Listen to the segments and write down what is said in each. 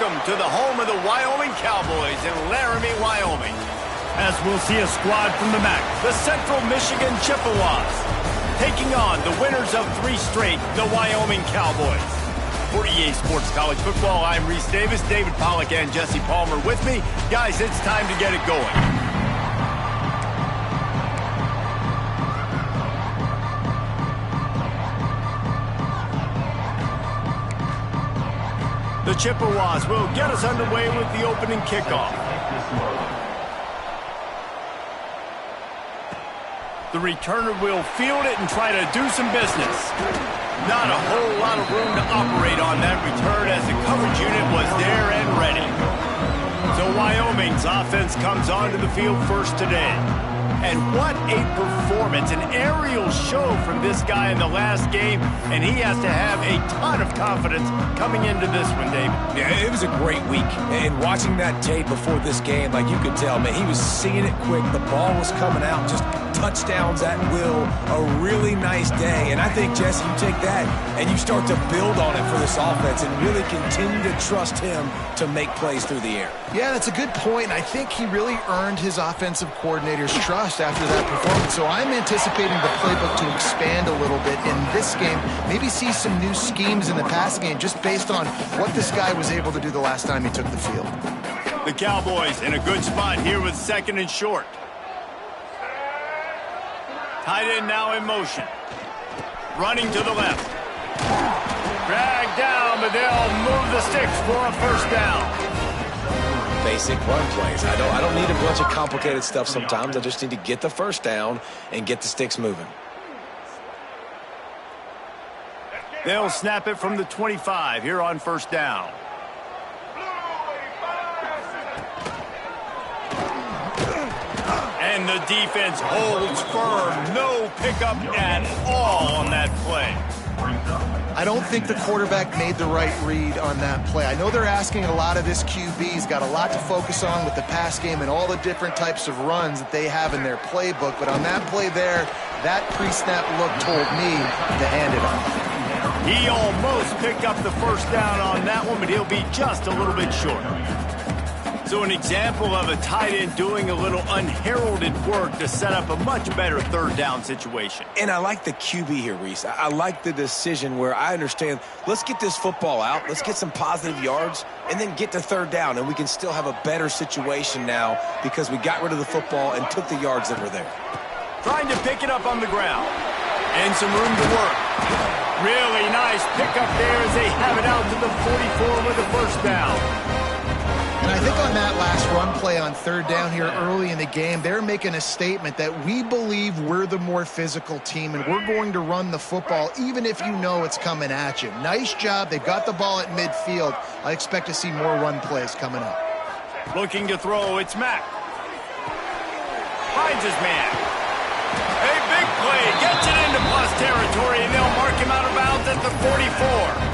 Welcome to the home of the Wyoming Cowboys in Laramie, Wyoming. As we'll see a squad from the MAC, The Central Michigan Chippewas taking on the winners of 3 straight, the Wyoming Cowboys. For EA Sports College Football, I'm Reese Davis, David Pollack, and Jesse Palmer with me. Guys, it's time to get it going. The Chippewas will get us underway with the opening kickoff. The returner will field it and try to do some business. Not a whole lot of room to operate on that return as the coverage unit was there and ready. So Wyoming's offense comes onto the field first today. And what a performance, an aerial show from this guy in the last game, and he has to have a ton of confidence coming into this one, David. Yeah, it was a great week, and watching that tape before this game, like you could tell, man, he was seeing it quick, the ball was coming out, just touchdowns at will, a really nice day, and I think, Jesse, you take that and you start to build on it for this offense and really continue to trust him to make plays through the air. Yeah, that's a good point, and I think he really earned his offensive coordinator's trust after that performance. So I'm anticipating the playbook to expand a little bit in this game, maybe see some new schemes in the pass game just based on what this guy was able to do the last time he took the field. The Cowboys in a good spot here with 2nd and short. Tight end now in motion. Running to the left. Dragged down, but they'll move the sticks for a first down. Basic run plays. I don't need a bunch of complicated stuff sometimes. I just need to get the first down and get the sticks moving. They'll snap it from the 25 here on first down. And the defense holds firm. No pickup at all on that play. I don't think the quarterback made the right read on that play. I know they're asking a lot of this QB. He's got a lot to focus on with the pass game and all the different types of runs that they have in their playbook. But on that play there, that pre-snap look told me to hand it off. He almost picked up the first down on that one, but he'll be just a little bit short. So an example of a tight end doing a little unheralded work to set up a much better 3rd down situation. And I like the QB here, Reese. I like the decision where I understand, let's get this football out, let's get some positive yards, and then get to 3rd down, and we can still have a better situation now because we got rid of the football and took the yards that were there. Trying to pick it up on the ground. And some room to work. Really nice pickup there as they have it out to the 44 with the first down. And I think on that last run play on 3rd down here early in the game, they're making a statement that we believe we're the more physical team and we're going to run the football even if you know it's coming at you. Nice job. They've got the ball at midfield. I expect to see more run plays coming up. Looking to throw, it's Mack. Finds his man. A big play. Gets it into plus territory, and they'll mark him out of bounds at the 44.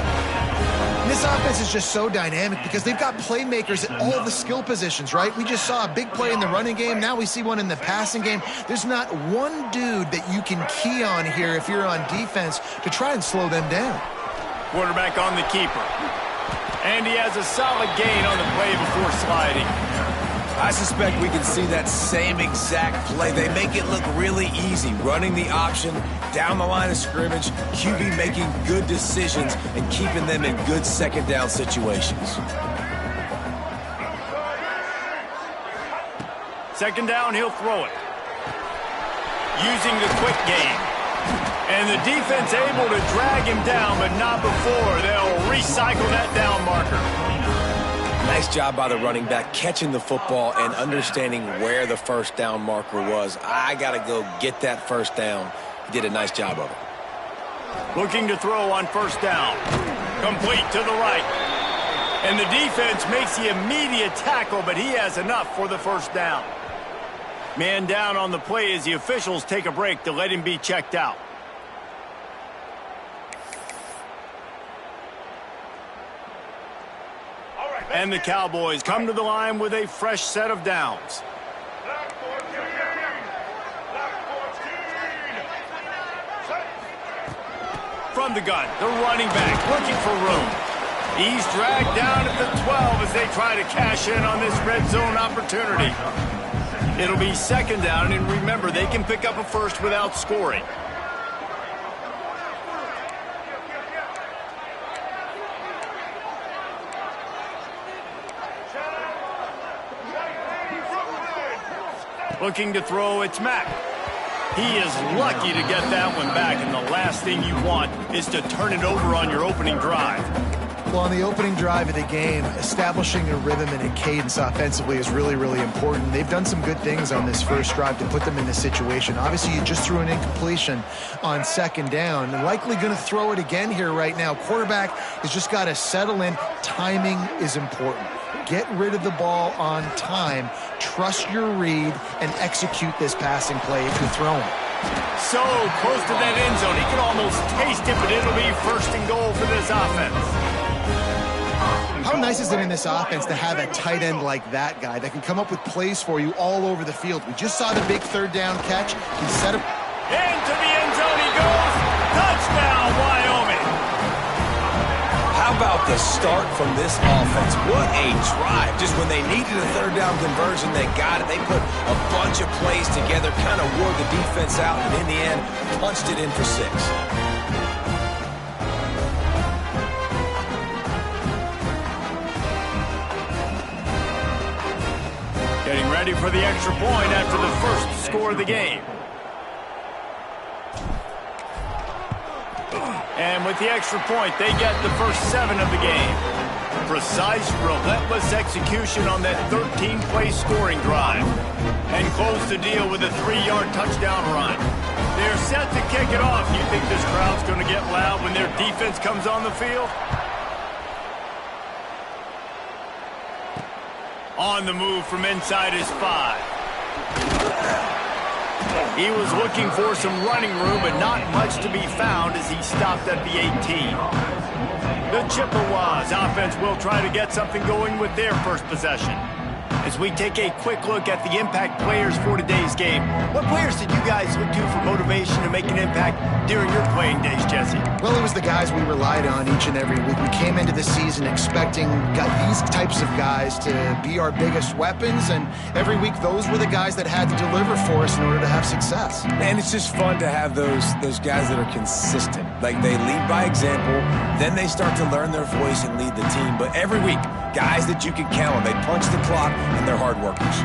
This offense is just so dynamic because they've got playmakers at all the skill positions, right? We just saw a big play in the running game. Now we see one in the passing game. There's not one dude that you can key on here if you're on defense to try and slow them down. Quarterback on the keeper. And he has a solid gain on the play before sliding. I suspect we can see that same exact play. They make it look really easy, running the option down the line of scrimmage, QB making good decisions and keeping them in good 2nd down situations. 2nd down, he'll throw it. Using the quick game. And the defense able to drag him down, but not before. They'll recycle that down marker. Nice job by the running back, catching the football and understanding where the first down marker was. I got to go get that first down. He did a nice job of it. Looking to throw on first down. Complete to the right. And the defense makes the immediate tackle, but he has enough for the first down. Man down on the play as the officials take a break to let him be checked out. And the Cowboys come to the line with a fresh set of downs. From the gun, the running back looking for room. He's dragged down at the 12 as they try to cash in on this red zone opportunity. It'll be second down, and remember, they can pick up a first without scoring. Looking to throw, it's Mack. He is lucky to get that one back, and the last thing you want is to turn it over on your opening drive. Well, on the opening drive of the game, establishing a rhythm and a cadence offensively is really, really important. They've done some good things on this first drive to put them in this situation. Obviously, you just threw an incompletion on second down. They're likely going to throw it again here right now. Quarterback has just got to settle in. Timing is important. Get rid of the ball on time. Trust your read and execute this passing play if you're throwing. So close to that end zone. He can almost taste it, but it'll be first and goal for this offense. How nice is it in this offense to have a tight end like that guy that can come up with plays for you all over the field? We just saw the big third down catch. He set up. Into the end zone he goes. Touchdown, Wyoming. How about the start from this offense? What a drive. Just when they needed a third down conversion, they got it. They put a bunch of plays together, kind of wore the defense out, and in the end, punched it in for 6. Getting ready for the extra point after the first score of the game. And with the extra point, they get the first 7 of the game. Precise, relentless execution on that 13-play scoring drive. And close the deal with a 3-yard touchdown run. They're set to kick it off. You think this crowd's going to get loud when their defense comes on the field? On the move from inside his 5. He was looking for some running room, but not much to be found as he stopped at the 18. The Chippewas offense will try to get something going with their first possession. As we take a quick look at the impact players for today's game, what players did you guys look to for motivation to make an impact during your playing days, Jesse? Well, it was the guys we relied on each and every week. We came into the season expecting these types of guys to be our biggest weapons, and every week those were the guys that had to deliver for us in order to have success. And it's just fun to have those guys that are consistent. Like, they lead by example, then they start to learn their voice and lead the team. But every week, guys that you can count on, they punch the clock, and they're hard workers.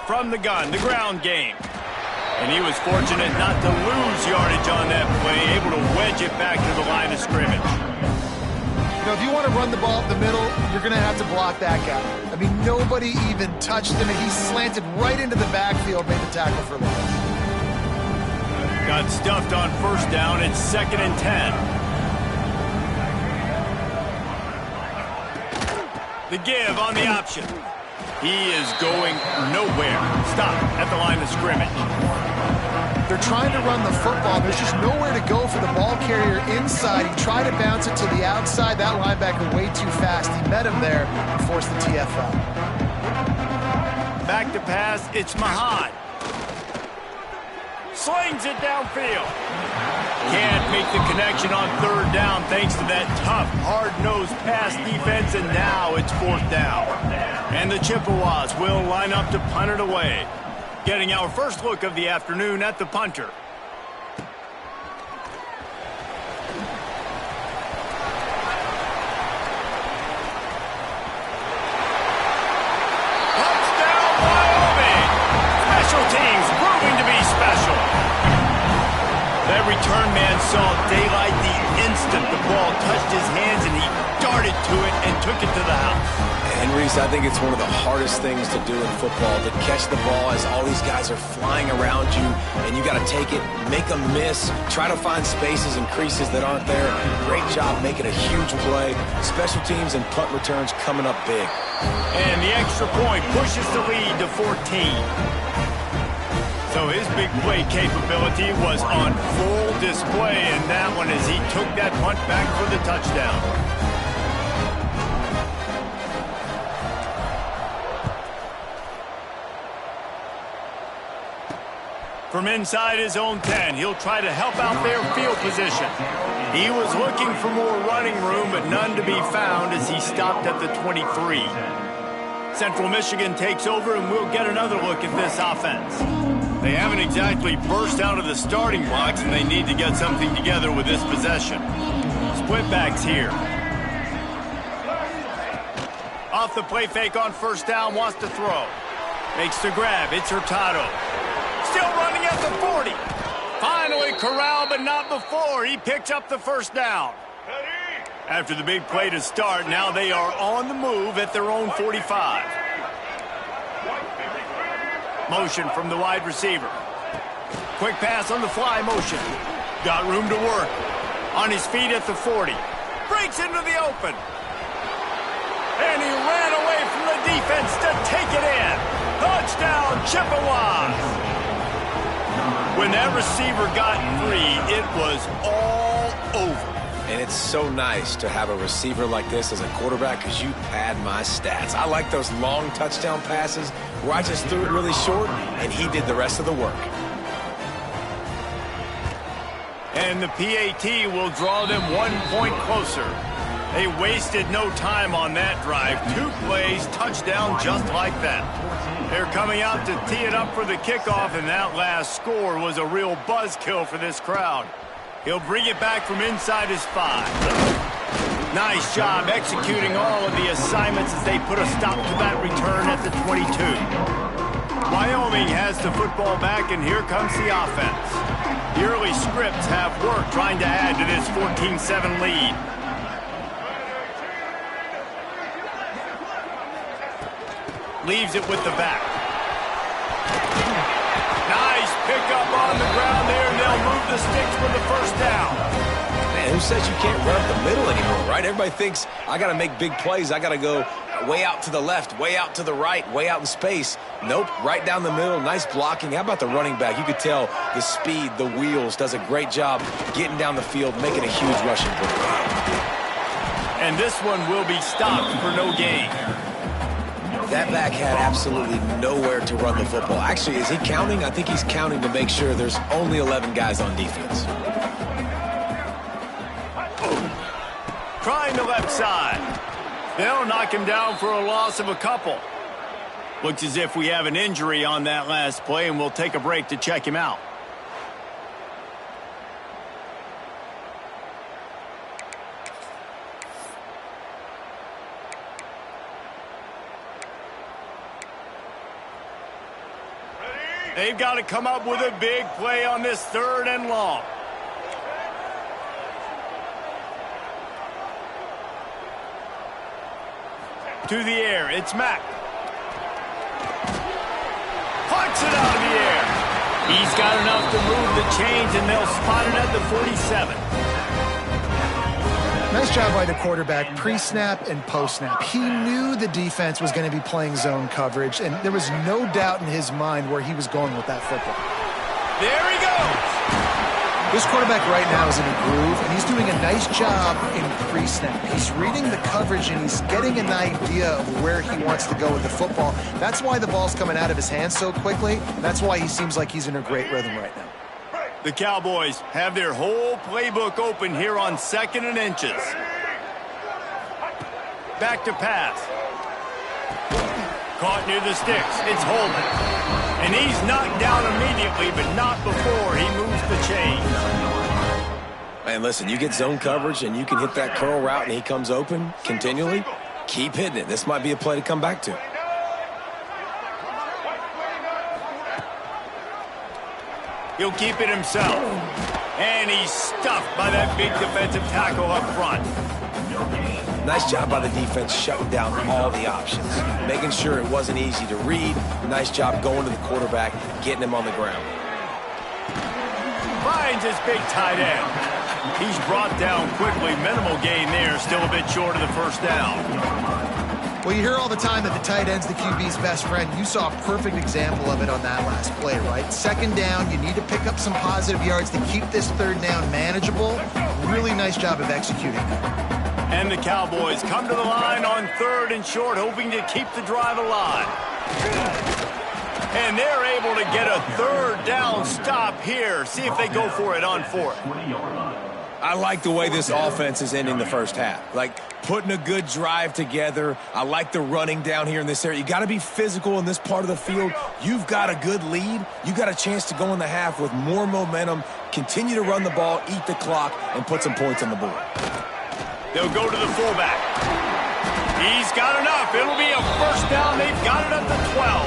From the gun, the ground game. And he was fortunate not to lose yardage on that play, able to wedge it back to the line of scrimmage. You know, if you want to run the ball up the middle, you're going to have to block that guy. I mean, nobody even touched him, and he slanted right into the backfield, made the tackle for loss. Got stuffed on first down. It's 2nd and 10. The give on the option. He is going nowhere. Stop at the line of scrimmage. They're trying to run the football. There's just nowhere to go for the ball carrier inside. He tried to bounce it to the outside. That linebacker way too fast. He met him there and forced the TFL. Back to pass. It's Mich. Slings it downfield. Can't make the connection on 3rd down thanks to that tough, hard-nosed pass defense, and now it's 4th down. And the Chippewas will line up to punt it away. Getting our first look of the afternoon at the punter. Touchdown, Wyoming! Special teams proving to be special. That return man saw daylight the instant the ball touched his hands, and he darted to it and took it to the house. And Reese, I think it's one of the hardest things to do in football, to catch the ball as all these guys are flying around you, and you got to take it, make them miss, try to find spaces and creases that aren't there. Great job making a huge play. Special teams and punt returns coming up big. And the extra point pushes the lead to 14. So his big play capability was on full display in that one as he took that punt back for the touchdown. From inside his own 10, he'll try to help out their field position. He was looking for more running room, but none to be found as he stopped at the 23. Central Michigan takes over, and we'll get another look at this offense. They haven't exactly burst out of the starting blocks, and they need to get something together with this possession. Split backs here. Off the play fake on 1st down, wants to throw. Makes the grab, it's Hurtado. Still running at the 40. Finally corralled, but not before. He picks up the 1st down. After the big play to start, now they are on the move at their own 45. Motion from the wide receiver. Quick pass on the fly motion. Got room to work. On his feet at the 40. Breaks into the open. And he ran away from the defense to take it in. Touchdown, Chippewas. When that receiver got free, it was all over. And it's so nice to have a receiver like this as a quarterback because you pad my stats. I like those long touchdown passes where I just threw it really short and he did the rest of the work. And the PAT will draw them 1 point closer. They wasted no time on that drive. 2 plays, touchdown just like that. They're coming out to tee it up for the kickoff, and that last score was a real buzzkill for this crowd. He'll bring it back from inside his 5. Nice job executing all of the assignments as they put a stop to that return at the 22. Wyoming has the football back, and here comes the offense. The early scripts have worked trying to add to this 14-7 lead. Leaves it with the back. Nice pickup on the ground there, and they'll move the sticks for the 1st down. Man, who says you can't run up the middle anymore, right? Everybody thinks I got to make big plays. I got to go way out to the left, way out to the right, way out in space. Nope, right down the middle. Nice blocking. How about the running back? You could tell the speed, the wheels, does a great job getting down the field, making a huge rushing play. And this one will be stopped for no gain. That back had absolutely nowhere to run the football. Actually, is he counting? I think he's counting to make sure there's only 11 guys on defense. Trying the left side. They'll knock him down for a loss of a couple. Looks as if we have an injury on that last play, and we'll take a break to check him out. They've got to come up with a big play on this 3rd and long. To the air, it's Mack. Punts it out of the air. He's got enough to move the chains, and they'll spot it at the 47. Nice job by the quarterback, pre-snap and post-snap. He knew the defense was going to be playing zone coverage, and there was no doubt in his mind where he was going with that football. There he goes. This quarterback right now is in a groove, and he's doing a nice job in pre-snap. He's reading the coverage, and he's getting an idea of where he wants to go with the football. That's why the ball's coming out of his hands so quickly. That's why he seems like he's in a great rhythm right now. The Cowboys have their whole playbook open here on 2nd and inches. Back to pass. Caught near the sticks. It's Holman. And he's knocked down immediately, but not before he moves the chains. Man, listen, you get zone coverage and you can hit that curl route and he comes open continually. Keep hitting it. This might be a play to come back to. He'll keep it himself. And he's stuffed by that big defensive tackle up front. Nice job by the defense shutting down all the options, making sure it wasn't easy to read. Nice job going to the quarterback, getting him on the ground. Finds his big tight end. He's brought down quickly. Minimal gain there, still a bit short of the first down. Well, you hear all the time that the tight end's the QB's best friend. You saw a perfect example of it on that last play, right? 2nd down, you need to pick up some positive yards to keep this 3rd down manageable. Really nice job of executing that. And the Cowboys come to the line on 3rd and short, hoping to keep the drive alive. And they're able to get a 3rd down stop here. See if they go for it on 4th. I like the way this offense is ending the first half. Like, putting a good drive together. I like the running down here in this area. You got to be physical in this part of the field. You've got a good lead. You got a chance to go in the half with more momentum, continue to run the ball, eat the clock, and put some points on the board. They'll go to the fullback. He's got enough. It'll be a first down. They've got it at the 12.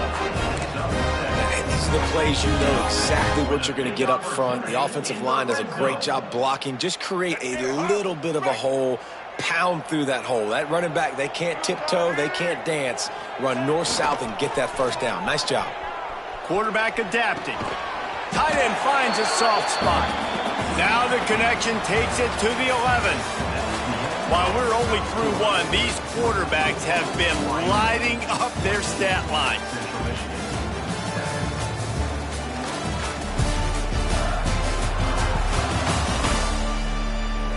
And these are the plays you know exactly what you're going to get up front. The offensive line does a great job blocking. Just create a little bit of a hole. Pound through that hole. That running back, they can't tiptoe. They can't dance. Run north-south and get that first down. Nice job. Quarterback adapting. Tight end finds a soft spot. Now the connection takes it to the 11. While we're only through one, these quarterbacks have been lighting up their stat line.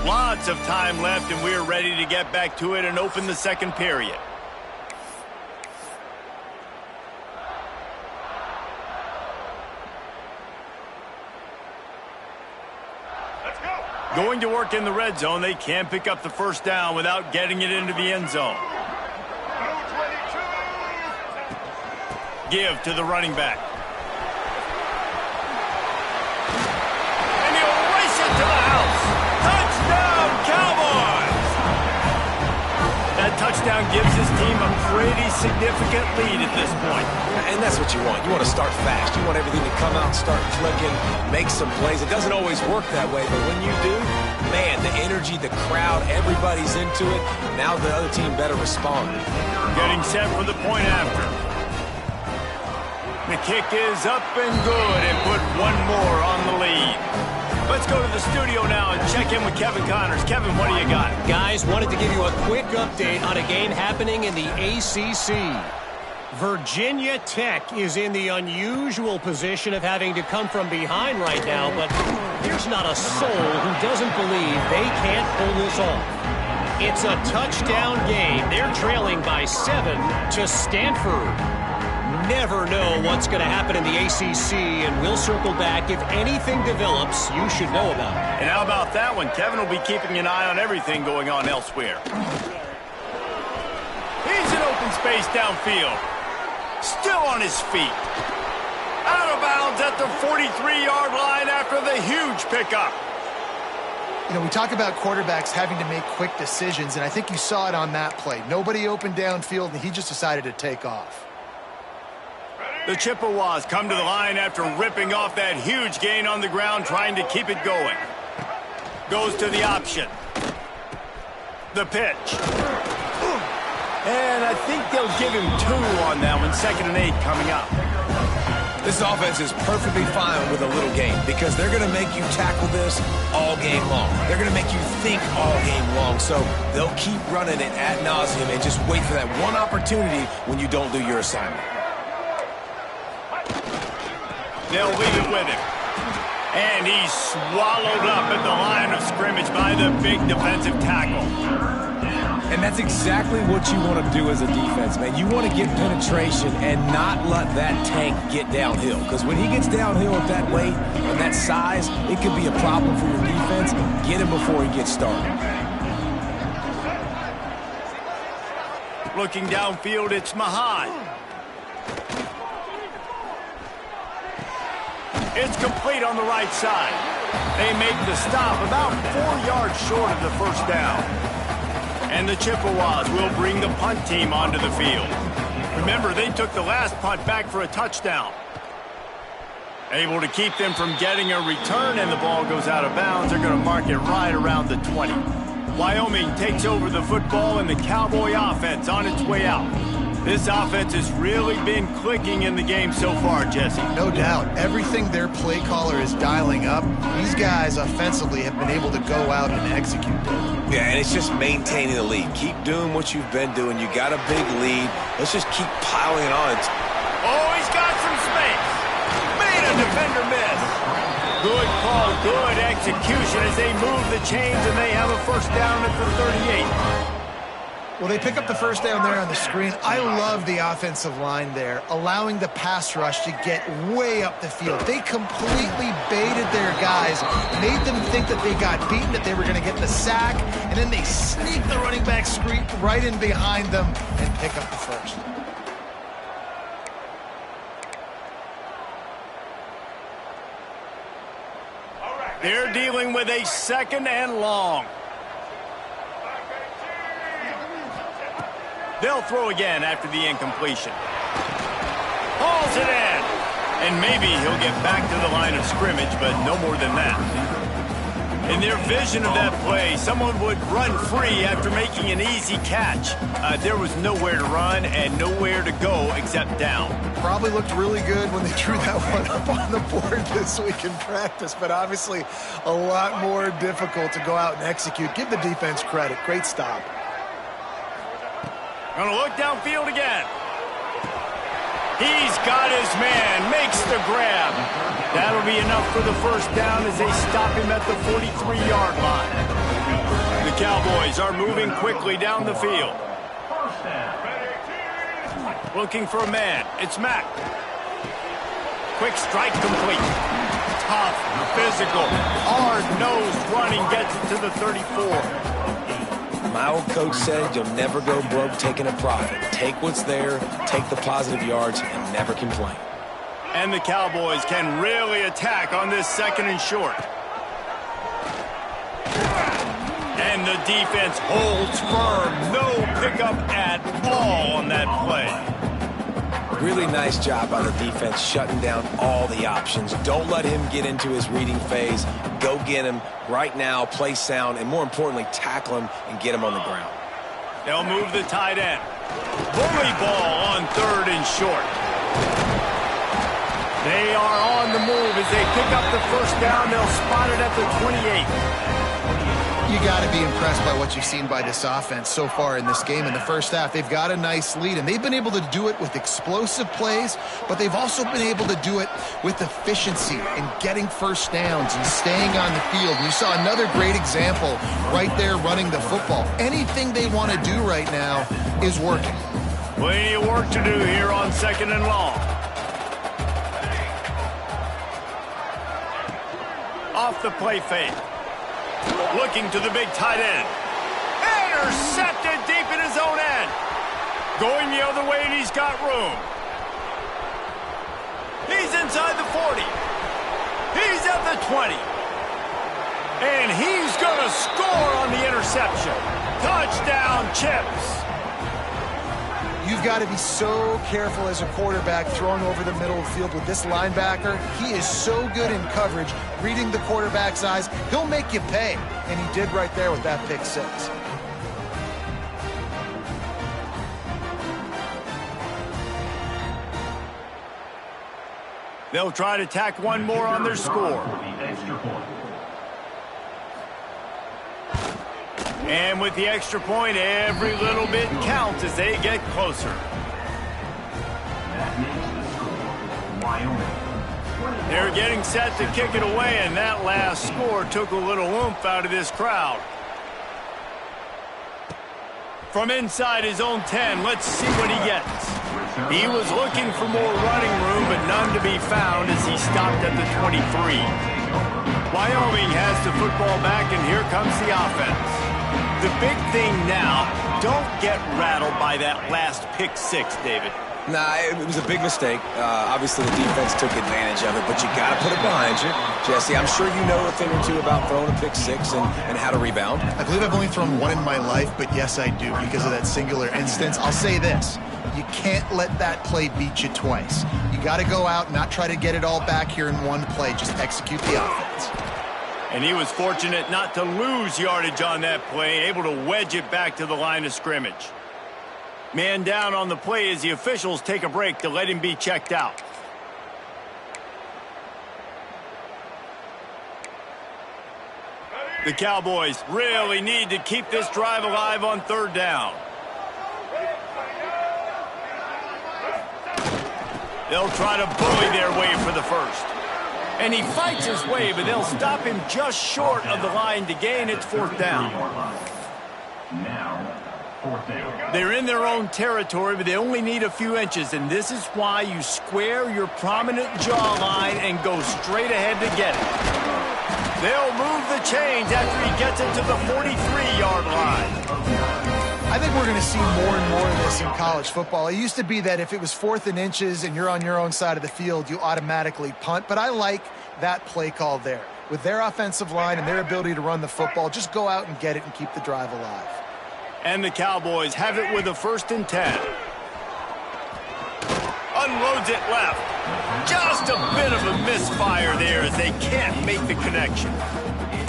Lots of time left, and we're ready to get back to it and open the 2nd period. Going to work in the red zone. They can't pick up the first down without getting it into the end zone. Give to the running back. And he'll race it to the house. Touchdown, Cowboys! That touchdown gives his team a pretty significant lead at this point. And that's what you want. You want to start fast. You want everything to come out, start clicking, make some plays. It doesn't always work that way, but when you do, man, the energy, the crowd, everybody's into it. Now the other team better respond. Getting set for the point after. The kick is up and good and put one more on the lead. Let's go to the studio now and check in with Kevin Connors. Kevin, what do you got? Guys, wanted to give you a quick update on a game happening in the ACC. Virginia Tech is in the unusual position of having to come from behind right now, but there's not a soul who doesn't believe they can't pull this off. It's a touchdown game. They're trailing by 7 to Stanford. Never know what's going to happen in the ACC, and we'll circle back. If anything develops, you should know about it. And how about that one? Kevin will be keeping an eye on everything going on elsewhere. He's in open space downfield. Still on his feet. Out of bounds at the 43-yard line after the huge pickup. You know, we talk about quarterbacks having to make quick decisions, and I think you saw it on that play. Nobody opened downfield, and he just decided to take off. The Chippewas come to the line after ripping off that huge gain on the ground, trying to keep it going. Goes to the option. The pitch. And I think they'll give him 2 on that one. 2nd and 8 coming up. This offense is perfectly fine with a little game because they're going to make you tackle this all game long. They're going to make you think all game long. So they'll keep running it ad nauseum and just wait for that one opportunity when you don't do your assignment. They'll leave it with him. And he's swallowed up at the line of scrimmage by the big defensive tackle. And that's exactly what you want to do as a defense, man. You want to get penetration and not let that tank get downhill. Because when he gets downhill at that weight and that size, it could be a problem for your defense. Get him before he gets started. Looking downfield, it's Mich. It's complete on the right side. They make the stop about 4 yards short of the first down. And the Chippewas will bring the punt team onto the field. Remember, they took the last punt back for a touchdown. Able to keep them from getting a return, and the ball goes out of bounds. They're going to mark it right around the 20. Wyoming takes over the football, and the Cowboy offense on its way out. This offense has really been clicking in the game so far, Jesse. No doubt. Everything their play caller is dialing up, these guys offensively have been able to go out and execute. Yeah, and it's just maintaining the lead. Keep doing what you've been doing. You got a big lead. Let's just keep piling it on. Oh, he's got some space. Made a defender miss. Good call, good execution as they move the chains, and they have a first down at the 38. Well, they pick up the first down there on the screen. I love the offensive line there, allowing the pass rush to get way up the field. They completely baited their guys, made them think that they got beaten, that they were going to get the sack, and then they sneak the running back screen right in behind them and pick up the first. They're dealing with a second and long. They'll throw again after the incompletion. Hauls it in. And maybe he'll get back to the line of scrimmage, but no more than that. In their vision of that play, someone would run free after making an easy catch. There was nowhere to run and nowhere to go except down. Probably looked really good when they drew that one up on the board this week in practice, but obviously a lot more difficult to go out and execute. Give the defense credit. Great stop. Gonna look downfield again. He's got his man, makes the grab. That'll be enough for the first down as they stop him at the 43-yard line. The Cowboys are moving quickly down the field. Looking for a man. It's Mack. Quick strike complete. Tough, physical, hard-nosed running gets it to the 34. My old coach said you'll never go broke taking a profit. Take what's there, take the positive yards, and never complain. And the Cowboys can really attack on this second and short. And the defense holds firm. No pickup at all on that play. Really nice job by the defense shutting down all the options. Don't let him get into his reading phase. Go get him right now, play sound, and more importantly, tackle him and get him on the ground. They'll move the tight end. Bully ball on third and short. They are on the move as they pick up the first down. They'll spot it at the 28. You got to be impressed by what you've seen by this offense so far in this game. In the first half, they've got a nice lead, and they've been able to do it with explosive plays, but they've also been able to do it with efficiency and getting first downs and staying on the field. You saw another great example right there running the football. Anything they want to do right now is working. Plenty of work to do here on second and long. Off the play fake. Looking to the big tight end. Intercepted deep in his own end. Going the other way, and he's got room. He's inside the 40. He's at the 20. And he's going to score on the interception. Touchdown, Chips. You've got to be so careful as a quarterback throwing over the middle of the field with this linebacker. He is so good in coverage, reading the quarterback's eyes. He'll make you pay, and he did right there with that pick six. They'll try to tack one more on their score. And with the extra point, every little bit counts as they get closer. They're getting set to kick it away, and that last score took a little oomph out of this crowd. From inside his own 10, let's see what he gets. He was looking for more running room, but none to be found as he stopped at the 23. Wyoming has the football back, and here comes the offense. The big thing now, don't get rattled by that last pick six, David. Nah, it was a big mistake. Obviously, the defense took advantage of it, but you got to put it behind you. Jesse, I'm sure you know a thing or two about throwing a pick six and how to rebound. I believe I've only thrown one in my life, but yes, I do because of that singular instance. I'll say this. You can't let that play beat you twice. You got to go out and not try to get it all back here in one play. Just execute the offense. And he was fortunate not to lose yardage on that play, able to wedge it back to the line of scrimmage. Man down on the play as the officials take a break to let him be checked out. The Cowboys really need to keep this drive alive on third down. They'll try to bully their way for the first. And he fights his way, but they'll stop him just short of the line to gain its fourth down. They're in their own territory, but they only need a few inches, and this is why you square your prominent jawline and go straight ahead to get it. They'll move the chains after he gets it to the 43-yard line. I think we're going to see more and more of this in college football. It used to be that if it was 4th and inches and you're on your own side of the field, you automatically punt, but I like that play call there. With their offensive line and their ability to run the football, just go out and get it and keep the drive alive. And the Cowboys have it with a 1st and 10. Unloads it left. Just a bit of a misfire there as they can't make the connection.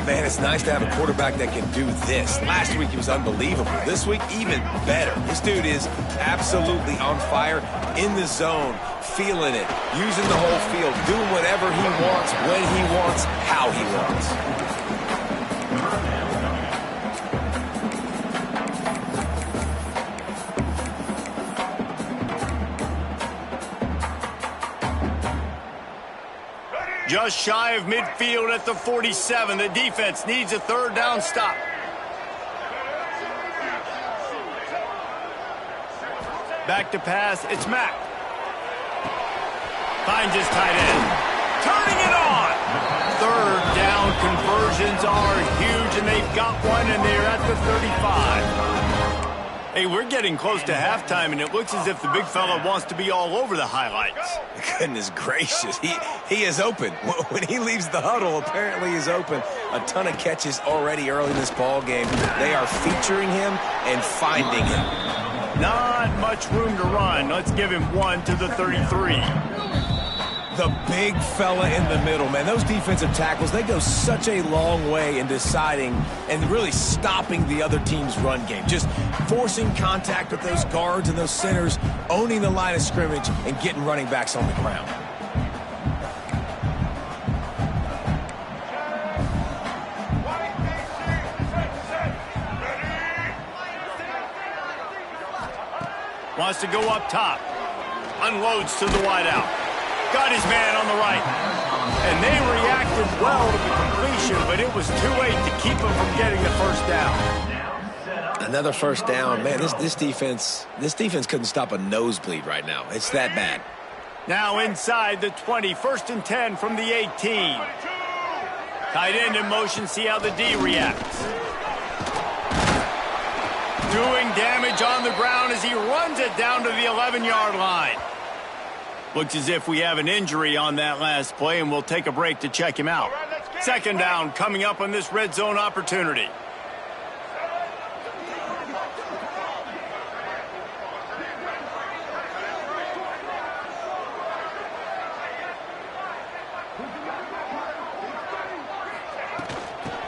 Man, it's nice to have a quarterback that can do this. Last week he was unbelievable. This week, even better. This dude is absolutely on fire, in the zone, feeling it, using the whole field, doing whatever he wants, when he wants, how he wants. Just shy of midfield at the 47. The defense needs a third down stop. Back to pass. It's Mack. Finds his tight end. Turning it on. Third down conversions are huge, and they've got one, and they're at the 35. Hey, we're getting close to halftime, and it looks as if the big fella wants to be all over the highlights. Goodness gracious, he is open. When he leaves the huddle, apparently he's open. A ton of catches already early in this ball game. They are featuring him and finding him. Not much room to run. Let's give him one to the 33. The big fella in the middle, man. Those defensive tackles, they go such a long way in deciding and really stopping the other team's run game. Just forcing contact with those guards and those centers, owning the line of scrimmage, and getting running backs on the ground. Wants to go up top. Unloads to the wideout. Got his man on the right. And they reacted well to the completion, but it was too late to keep him from getting the first down. Another first down. Man, this defense couldn't stop a nosebleed right now. It's that bad. Now inside the 20, 1st and 10 from the 18. Tight end in motion, see how the D reacts. Doing damage on the ground as he runs it down to the 11-yard line. Looks as if we have an injury on that last play, and we'll take a break to check him out. 2nd down coming up on this red zone opportunity.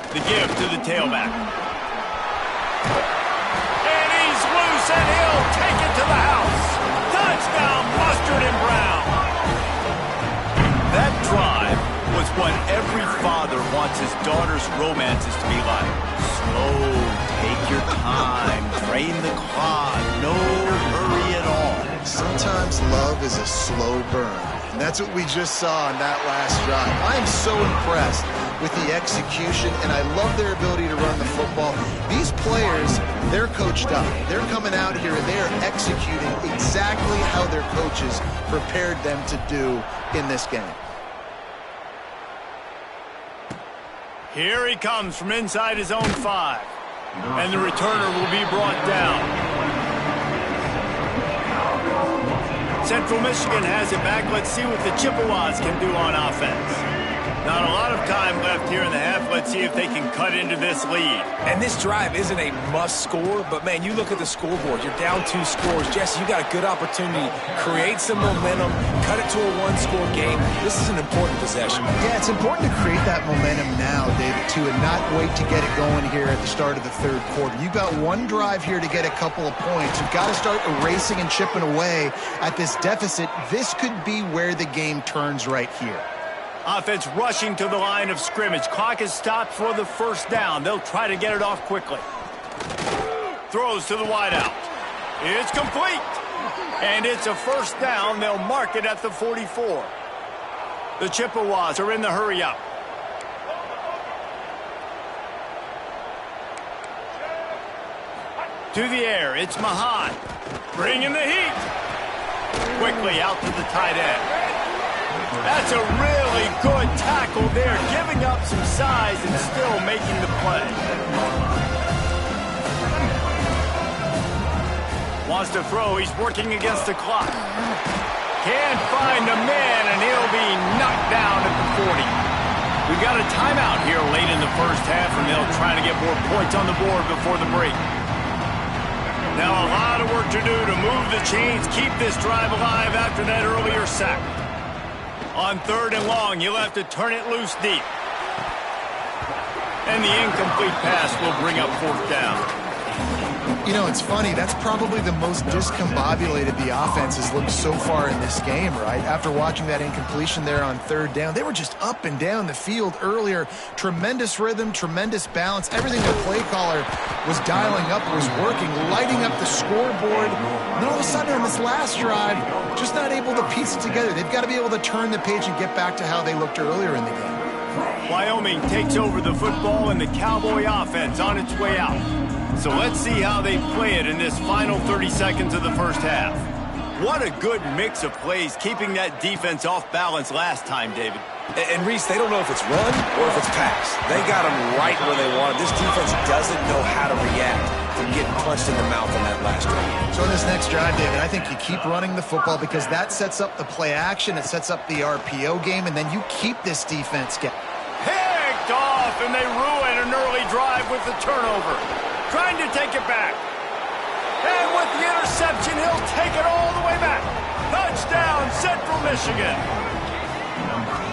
The give to the tailback. And he's loose, and he'll take it to the house. Touchdown, Mustard and Brown. what every father wants his daughter's romances to be like. Slow, take your time, drain the clock, no hurry at all. Sometimes love is a slow burn, and that's what we just saw on that last drive. I am so impressed with the execution, and I love their ability to run the football. These players, they're coached up. They're coming out here, and they are executing exactly how their coaches prepared them to do in this game. Here he comes from inside his own 5. And the returner will be brought down. Central Michigan has it back. Let's see what the Chippewas can do on offense. Not a lot of time left here in the half. Let's see if they can cut into this lead. And this drive isn't a must score, but man, you look at the scoreboard. You're down 2 scores. Jesse, you got a good opportunity. Create some momentum. Cut it to a 1-score game. This is an important possession. Yeah, it's important to create that momentum now, David, too, and not wait to get it going here at the start of the third quarter. You've got one drive here to get a couple of points. You've got to start erasing and chipping away at this deficit. This could be where the game turns right here. Offense rushing to the line of scrimmage. Clock is stopped for the first down. They'll try to get it off quickly. Throws to the wideout. It's complete. And it's a first down. They'll mark it at the 44. The Chippewas are in the hurry up. To the air, it's Mahan. Bringing the heat. Quickly out to the tight end. That's a really good tackle there, giving up some size and still making the play. Wants to throw, he's working against the clock. Can't find a man, and he'll be knocked down at the 40. We've got a timeout here late in the first half, and they'll try to get more points on the board before the break. Now a lot of work to do to move the chains, keep this drive alive after that earlier sack. On 3rd and long, you'll have to turn it loose deep. And the incomplete pass will bring up 4th down. You know, it's funny. That's probably the most discombobulated the offense has looked so far in this game, right? After watching that incompletion there on 3rd down, they were just up and down the field earlier. Tremendous rhythm, tremendous balance. Everything their play caller was dialing up was working, lighting up the scoreboard. And then all of a sudden on this last drive, just not able to piece it together. They've got to be able to turn the page and get back to how they looked earlier in the game. Wyoming takes over the football and the Cowboy offense on its way out. So let's see how they play it in this final 30 seconds of the first half. What a good mix of plays, keeping that defense off balance last time, David. And Reese, they don't know if it's run or if it's pass. They got them right where they want it. This defense doesn't know how to react from getting punched in the mouth on that last drive. So in this next drive, David, I think you keep running the football because that sets up the play action, it sets up the RPO game, and then you keep this defense getting picked off, and they ruin an early drive with the turnover. Trying to take it back. And with the interception, he'll take it all the way back. Touchdown, Central Michigan.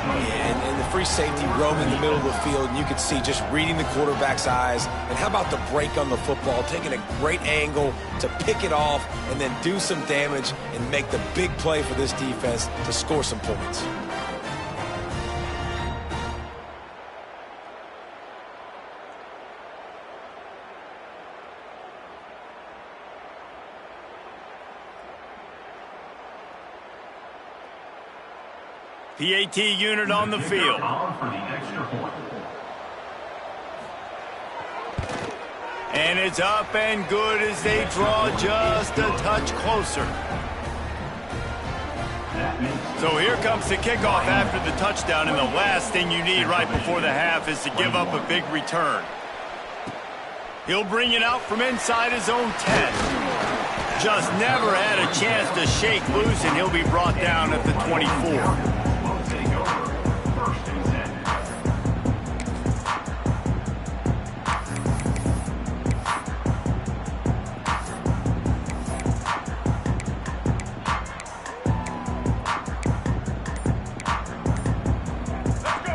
Yeah, and the free safety roaming the middle of the field, and you can see just reading the quarterback's eyes. And how about the break on the football, taking a great angle to pick it off and then do some damage and make the big play for this defense to score some points. PAT unit on the field. And it's up and good as they draw just a touch closer. So here comes the kickoff after the touchdown, and the last thing you need right before the half is to give up a big return. He'll bring it out from inside his own 10. Just never had a chance to shake loose, and he'll be brought down at the 24.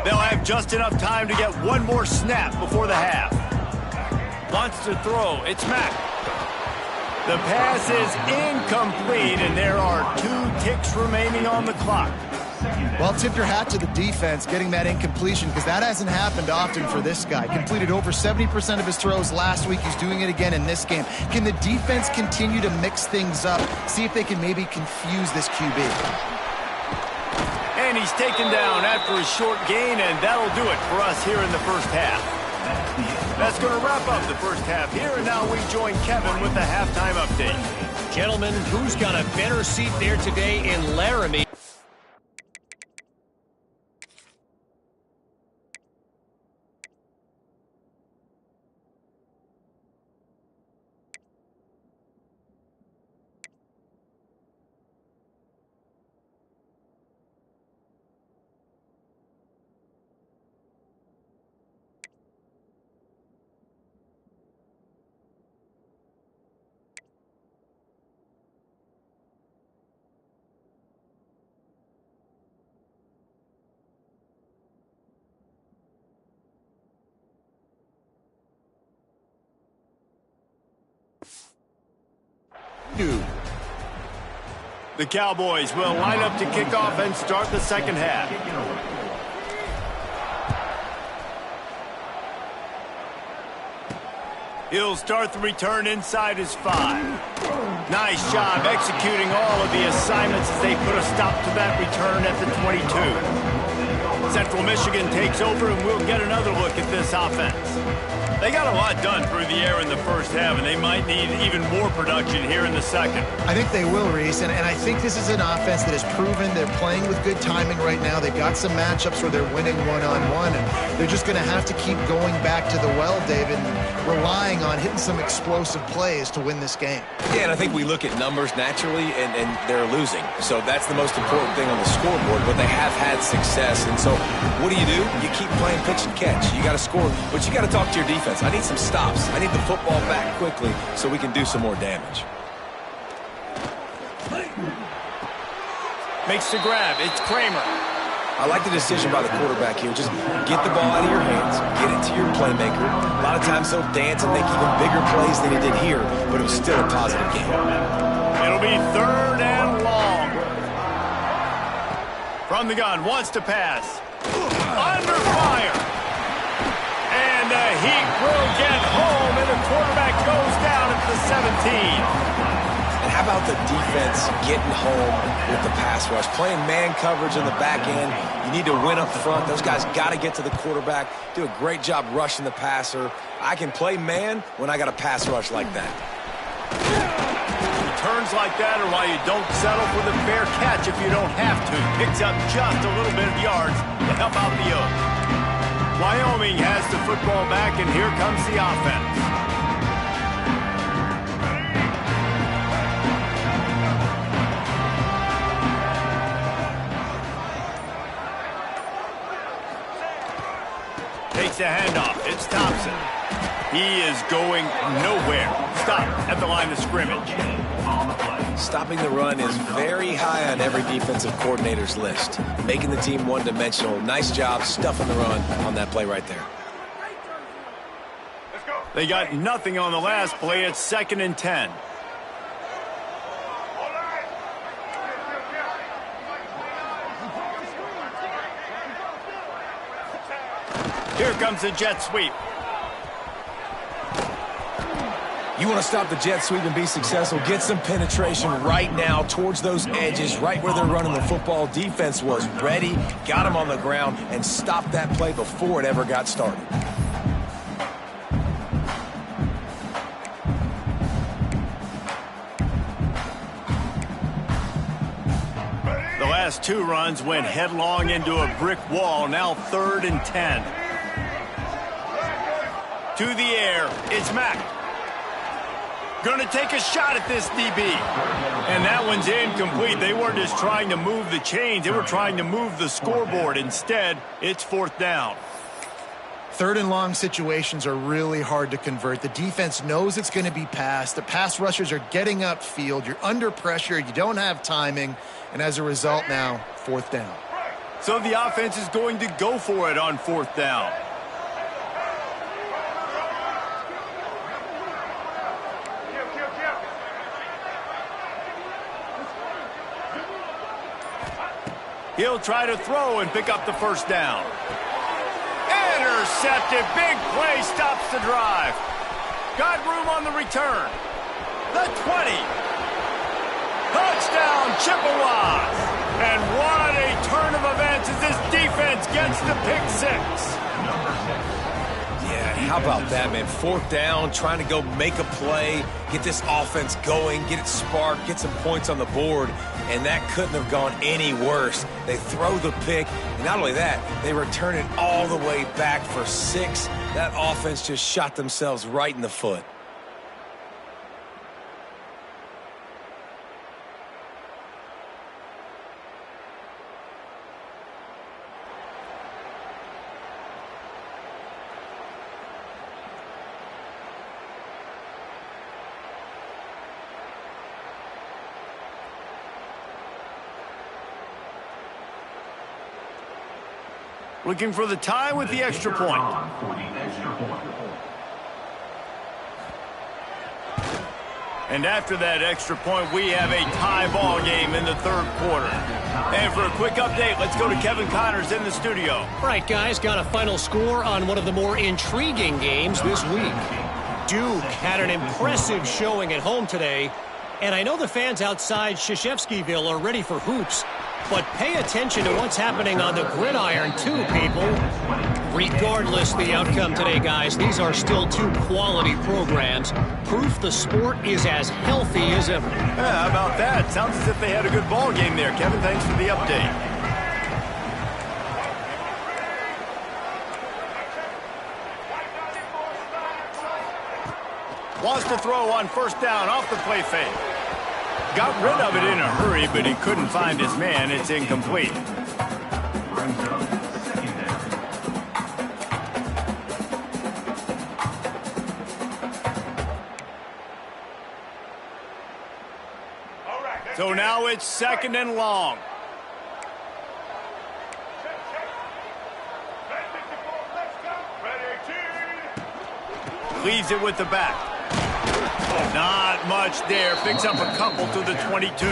They'll have just enough time to get one more snap before the half. Wants to throw. It's Mack. The pass is incomplete, and there are 2 ticks remaining on the clock. Well, tip your hat to the defense getting that incompletion, because that hasn't happened often for this guy. Completed over 70% of his throws last week. He's doing it again in this game. Can the defense continue to mix things up, see if they can maybe confuse this QB? And he's taken down after a short gain, and that'll do it for us here in the first half. That's going to wrap up the first half here, and now we join Kevin with the halftime update. Gentlemen, who's got a better seat there today in Laramie? The Cowboys will line up to kick off and start the second half. He'll start the return inside his 5. Nice job executing all of the assignments as they put a stop to that return at the 22. Central Michigan takes over, and we'll get another look at this offense. They got a lot done through the air in the first half, and they might need even more production here in the second. I think they will, Reese, and I think this is an offense that has proven they're playing with good timing right now. They've got some matchups where they're winning one-on-one, and they're just going to have to keep going back to the well, David, and relying on hitting some explosive plays to win this game. Yeah, and I think we look at numbers naturally, and they're losing. So that's the most important thing on the scoreboard, but they have had success. And so what do? You keep playing pitch and catch. You got to score, but you got to talk to your defense. I need some stops. I need the football back quickly so we can do some more damage. Makes the grab. It's Kramer. I like the decision by the quarterback here. Just get the ball out of your hands, get it to your playmaker. A lot of times he'll dance and make even bigger plays than he did here, but it was still a positive game. It'll be 3rd and long. From the gun, wants to pass. Under fire. And the Heat will get home, and the quarterback goes down at the 17. And how about the defense getting home with the pass rush? Playing man coverage in the back end. You need to win up front. Those guys got to get to the quarterback. Do a great job rushing the passer. I can play man when I got a pass rush like that. Returns like that are why you don't settle for the fair catch if you don't have to. Picks up just a little bit of yards to help out the Oaks. Wyoming has the football back, and here comes the offense. Takes a handoff. It's Thompson. He is going nowhere. Stop at the line of scrimmage. Stopping the run is very high on every defensive coordinator's list. Making the team one-dimensional. Nice job stuffing the run on that play right there. They got nothing on the last play. It's 2nd and 10. Here comes the jet sweep. You want to stop the jet sweep and be successful, get some penetration right now towards those edges, right where they're running the football. Defense was ready, got him on the ground, and stopped that play before it ever got started. The last 2 runs went headlong into a brick wall. Now 3rd and 10. To the air, it's Mack. Going to take a shot at this DB. And that one's incomplete. They weren't just trying to move the chains. They were trying to move the scoreboard. Instead, it's 4th down. 3rd and long situations are really hard to convert. The defense knows it's going to be passed. The pass rushers are getting upfield. You're under pressure. You don't have timing. And as a result now, 4th down. So the offense is going to go for it on 4th down. He'll try to throw and pick up the first down. Intercepted. Big play stops the drive. Got room on the return. The 20. Touchdown, Chippewas. And what a turn of events as this defense gets the pick six. Yeah, how about that, man? Fourth down, trying to go make a play, get this offense going, get it sparked, get some points on the board, and that couldn't have gone any worse. They throw the pick, and not only that, they return it all the way back for 6. That offense just shot themselves right in the foot. Looking for the tie with the extra point. And after that extra point, we have a tie ball game in the third quarter. And for a quick update, let's go to Kevin Connors in the studio. All right, guys, got a final score on one of the more intriguing games this week. Duke had an impressive showing at home today, and I know the fans outside Krzyzewskiville are ready for hoops. But pay attention to what's happening on the gridiron, too, people. Regardless the outcome today, guys, these are still 2 quality programs. Proof the sport is as healthy as ever. Yeah, how about that? Sounds as if they had a good ball game there, Kevin. Thanks for the update. Wants to throw on first down off the play fake. Got rid of it in a hurry, but he couldn't find his man. It's incomplete. So now it's 2nd and long. Leaves it with the back. Not much there. Picks up a couple to the 22.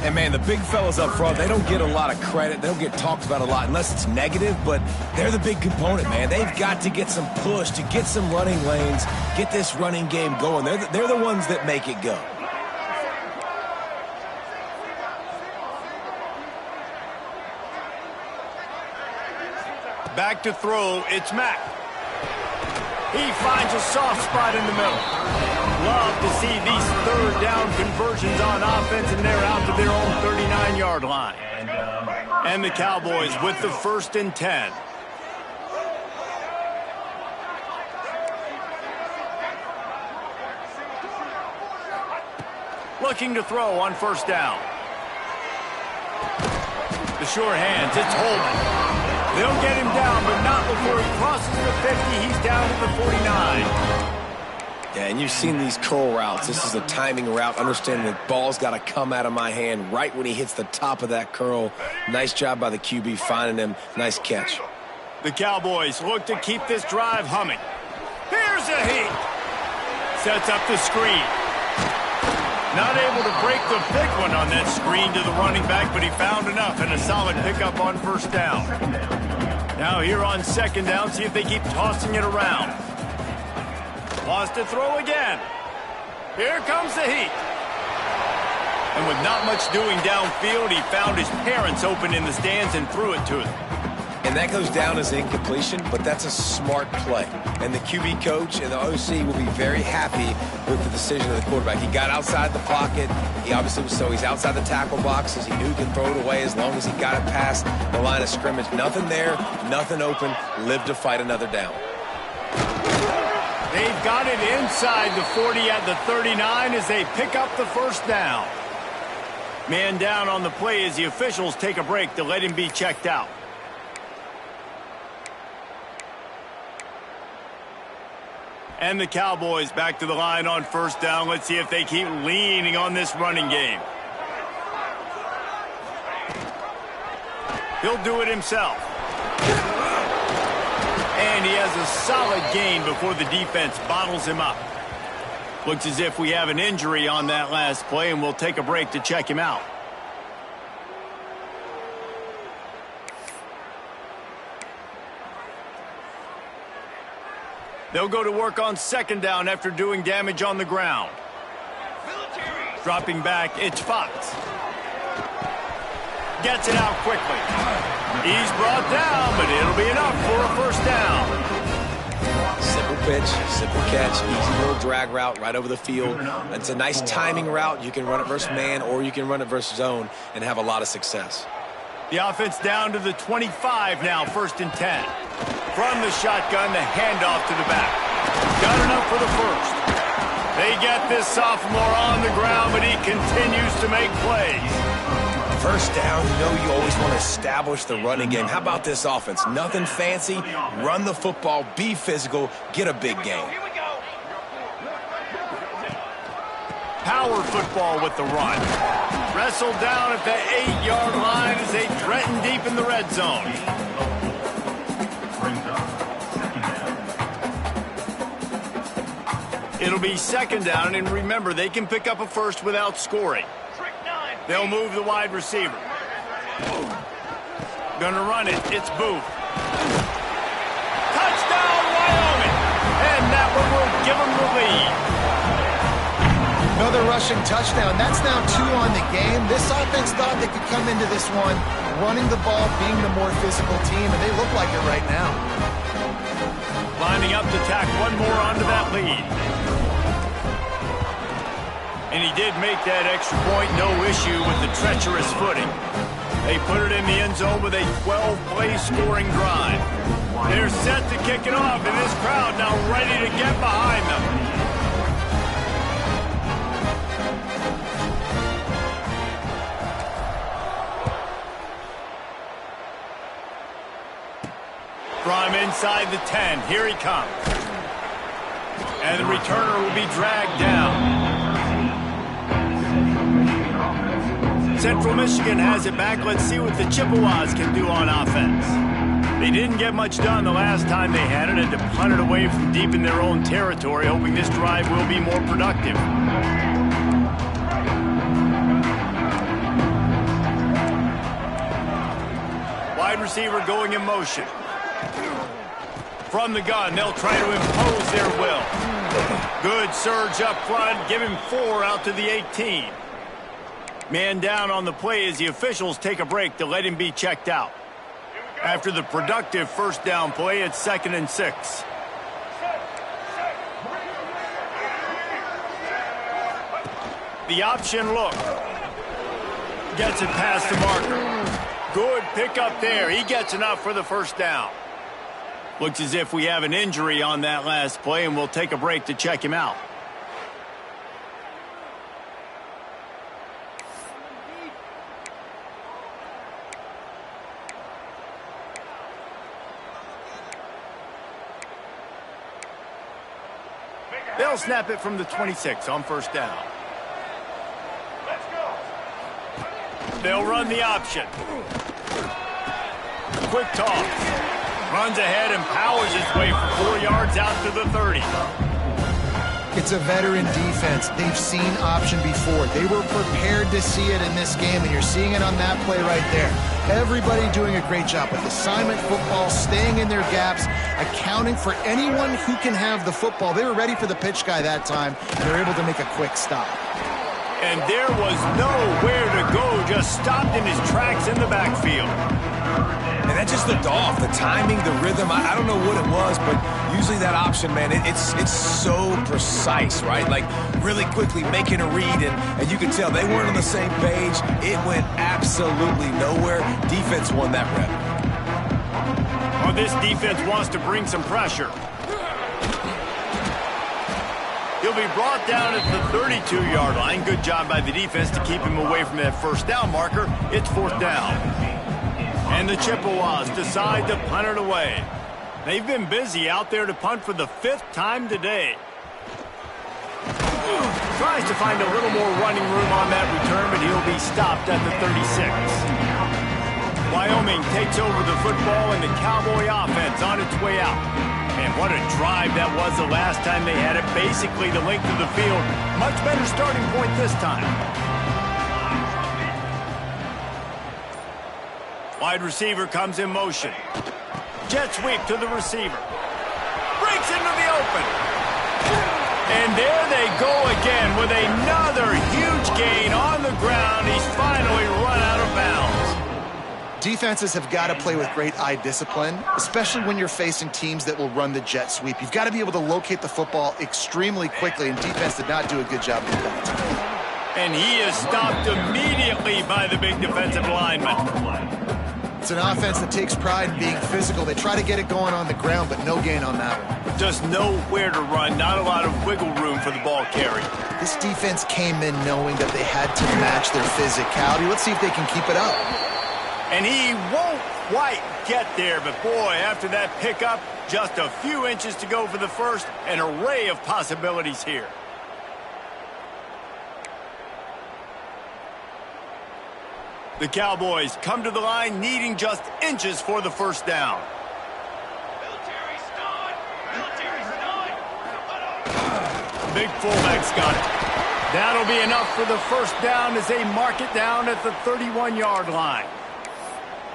And, man, the big fellas up front, they don't get a lot of credit. They don't get talked about a lot unless it's negative, but they're the big component, man. They've got to get some push, to get some running lanes, get this running game going. They're the ones that make it go. Back to throw. It's Mack. He finds a soft spot in the middle. Love to see these third down conversions on offense, and they're out to their own 39-yard line. And the Cowboys with the 1st and 10. Looking to throw on first down. The short hands, it's Holman. They'll get him down, but not before he crosses the 50. He's down to the 49. Yeah, and you've seen these curl routes. This is a timing route, understanding that ball's got to come out of my hand right when he hits the top of that curl. Nice job by the QB finding him. Nice catch. The Cowboys look to keep this drive humming. Here's a heat. Sets up the screen. Not able to break the big one on that screen to the running back, but he found enough and a solid pickup on first down. Now here on 2nd down, see if they keep tossing it around. Wants to throw again. Here comes the heat. And with not much doing downfield, he found his parents open in the stands and threw it to them. And that goes down as incompletion, but that's a smart play. And the QB coach and the OC will be very happy with the decision of the quarterback. He got outside the pocket. He obviously was he's outside the tackle boxes. He knew he could throw it away as long as he got it past the line of scrimmage. Nothing there, nothing open. Live to fight another down. They've got it inside the 40 at the 39 as they pick up the first down. Man down on the play as the officials take a break to let him be checked out. And the Cowboys back to the line on first down. Let's see if they keep leaning on this running game. He'll do it himself. And he has a solid gain before the defense bottles him up. Looks as if we have an injury on that last play, and we'll take a break to check him out. They'll go to work on second down after doing damage on the ground. Dropping back, it's Fox. Gets it out quickly. He's brought down, but it'll be enough for a first down. Simple pitch, simple catch, easy little drag route right over the field. It's a nice timing route. You can run it versus man or you can run it versus zone and have a lot of success. The offense down to the 25 now, 1st and 10. From the shotgun, the handoff to the back. Got enough for the first. They get this sophomore on the ground, but he continues to make plays. First down, you know you always want to establish the running game. How about this offense? Nothing fancy. Run the football, be physical, get a big gain. Power football with the run. Wrestled down at the 8-yard line as they threaten deep in the red zone. It'll be second down, and remember, they can pick up a first without scoring. They'll move the wide receiver. Gonna run it. It's Booth. Touchdown, Wyoming! And that one will give them the lead. Another rushing touchdown. That's now 2 on the game. This offense thought they could come into this one running the ball, being the more physical team, and they look like it right now. Lining up to tack one more onto that lead. And he did make that extra point, no issue with the treacherous footing. They put it in the end zone with a 12-play scoring drive. They're set to kick it off, and this crowd now ready to get behind them. From inside the 10, here he comes. And the returner will be dragged down. Central Michigan has it back. Let's see what the Chippewas can do on offense. They didn't get much done the last time they had it and to punt it away from deep in their own territory, hoping this drive will be more productive. Wide receiver going in motion. From the gun, they'll try to impose their will. Good surge up front, give him 4 out to the 18. Man down on the play as the officials take a break to let him be checked out. After the productive first down play, it's 2nd and 6. The option look. Gets it past the marker. Good pickup there. He gets enough for the first down. Looks as if we have an injury on that last play, and we'll take a break to check him out. They'll snap it from the 26 on first down. Let's go. They'll run the option. Quick toss. Runs ahead and powers his way for 4 yards out to the 30. It's a veteran defense. They've seen option before. They were prepared to see it in this game, and you're seeing it on that play right there. Everybody doing a great job with assignment football, staying in their gaps, accounting for anyone who can have the football. They were ready for the pitch guy that time. They were able to make a quick stop. And there was nowhere to go, just stopped in his tracks in the backfield. And that just looked off. The timing, the rhythm, I don't know what it was, but usually that option, man, it's so precise, right? Like really quickly making a read, and you can tell they weren't on the same page. It went absolutely nowhere. Defense won that rep. Well, this defense wants to bring some pressure. He'll be brought down at the 32-yard line. Good job by the defense to keep him away from that first down marker. It's 4th down. And the Chippewas decide to punt it away. They've been busy out there to punt for the 5th time today. Tries to find a little more running room on that return, but he'll be stopped at the 36. Wyoming takes over the football, and the Cowboy offense on its way out. And what a drive that was the last time they had it. Basically the length of the field. Much better starting point this time. Wide receiver comes in motion. Jet sweep to the receiver. Breaks into the open. And there they go again with another huge gain on the ground. He's finally run out of bounds. Defenses have got to play with great eye discipline, especially when you're facing teams that will run the jet sweep. You've got to be able to locate the football extremely quickly, and defense did not do a good job with that. And he is stopped immediately by the big defensive lineman. It's an offense that takes pride in being physical. They try to get it going on the ground, but no gain on that one. Just nowhere to run, not a lot of wiggle room for the ball carrier. This defense came in knowing that they had to match their physicality. Let's see if they can keep it up. And he won't quite get there, but boy, after that pickup, just a few inches to go for the first, an array of possibilities here. The Cowboys come to the line needing just inches for the first down. Big fullback's got it. That'll be enough for the first down as they mark it down at the 31-yard line.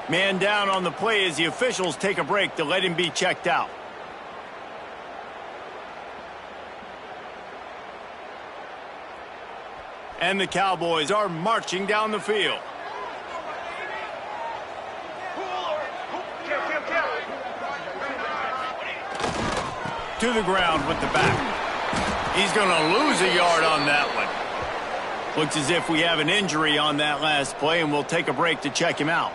Man down on the play as the officials take a break to let him be checked out. And the Cowboys are marching down the field. To the ground with the back. He's going to lose a yard on that one. Looks as if we have an injury on that last play, and we'll take a break to check him out.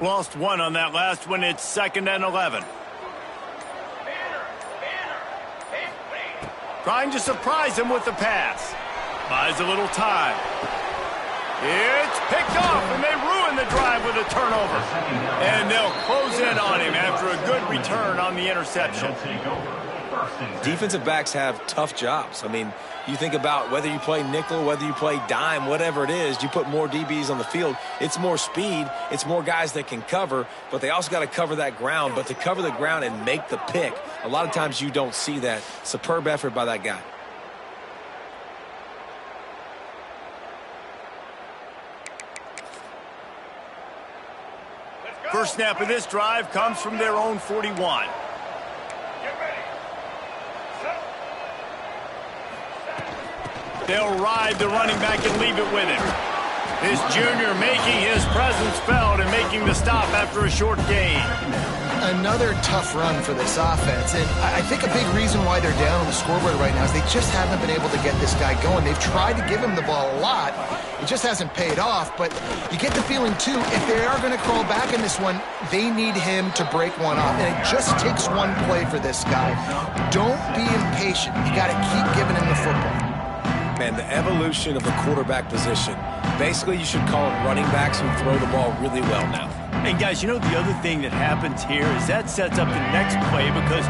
Lost one on that last one. It's 2nd and 11. Trying to surprise him with the pass. Buys a little time. It's picked off, and they ruin the drive with a turnover. And they'll close in on him after a good return on the interception. Defensive backs have tough jobs. I mean, you think about whether you play nickel, whether you play dime, whatever it is, you put more DBs on the field. It's more speed. It's more guys that can cover, but they also got to cover that ground. But to cover the ground and make the pick, a lot of times you don't see that. Superb effort by that guy. First snap of this drive comes from their own 41. They'll ride the running back and leave it with him. This junior making his presence felt and making the stop after a short gain. Another tough run for this offense, and I think a big reason why they're down on the scoreboard right now is they just haven't been able to get this guy going. They've tried to give him the ball a lot. It just hasn't paid off, but you get the feeling, too, if they are going to crawl back in this one, they need him to break one off, and it just takes one play for this guy. Don't be impatient. You got to keep giving him the football. Man, the evolution of the quarterback position. Basically, you should call it running backs who throw the ball really well now. And, guys, you know the other thing that happens here is that sets up the next play because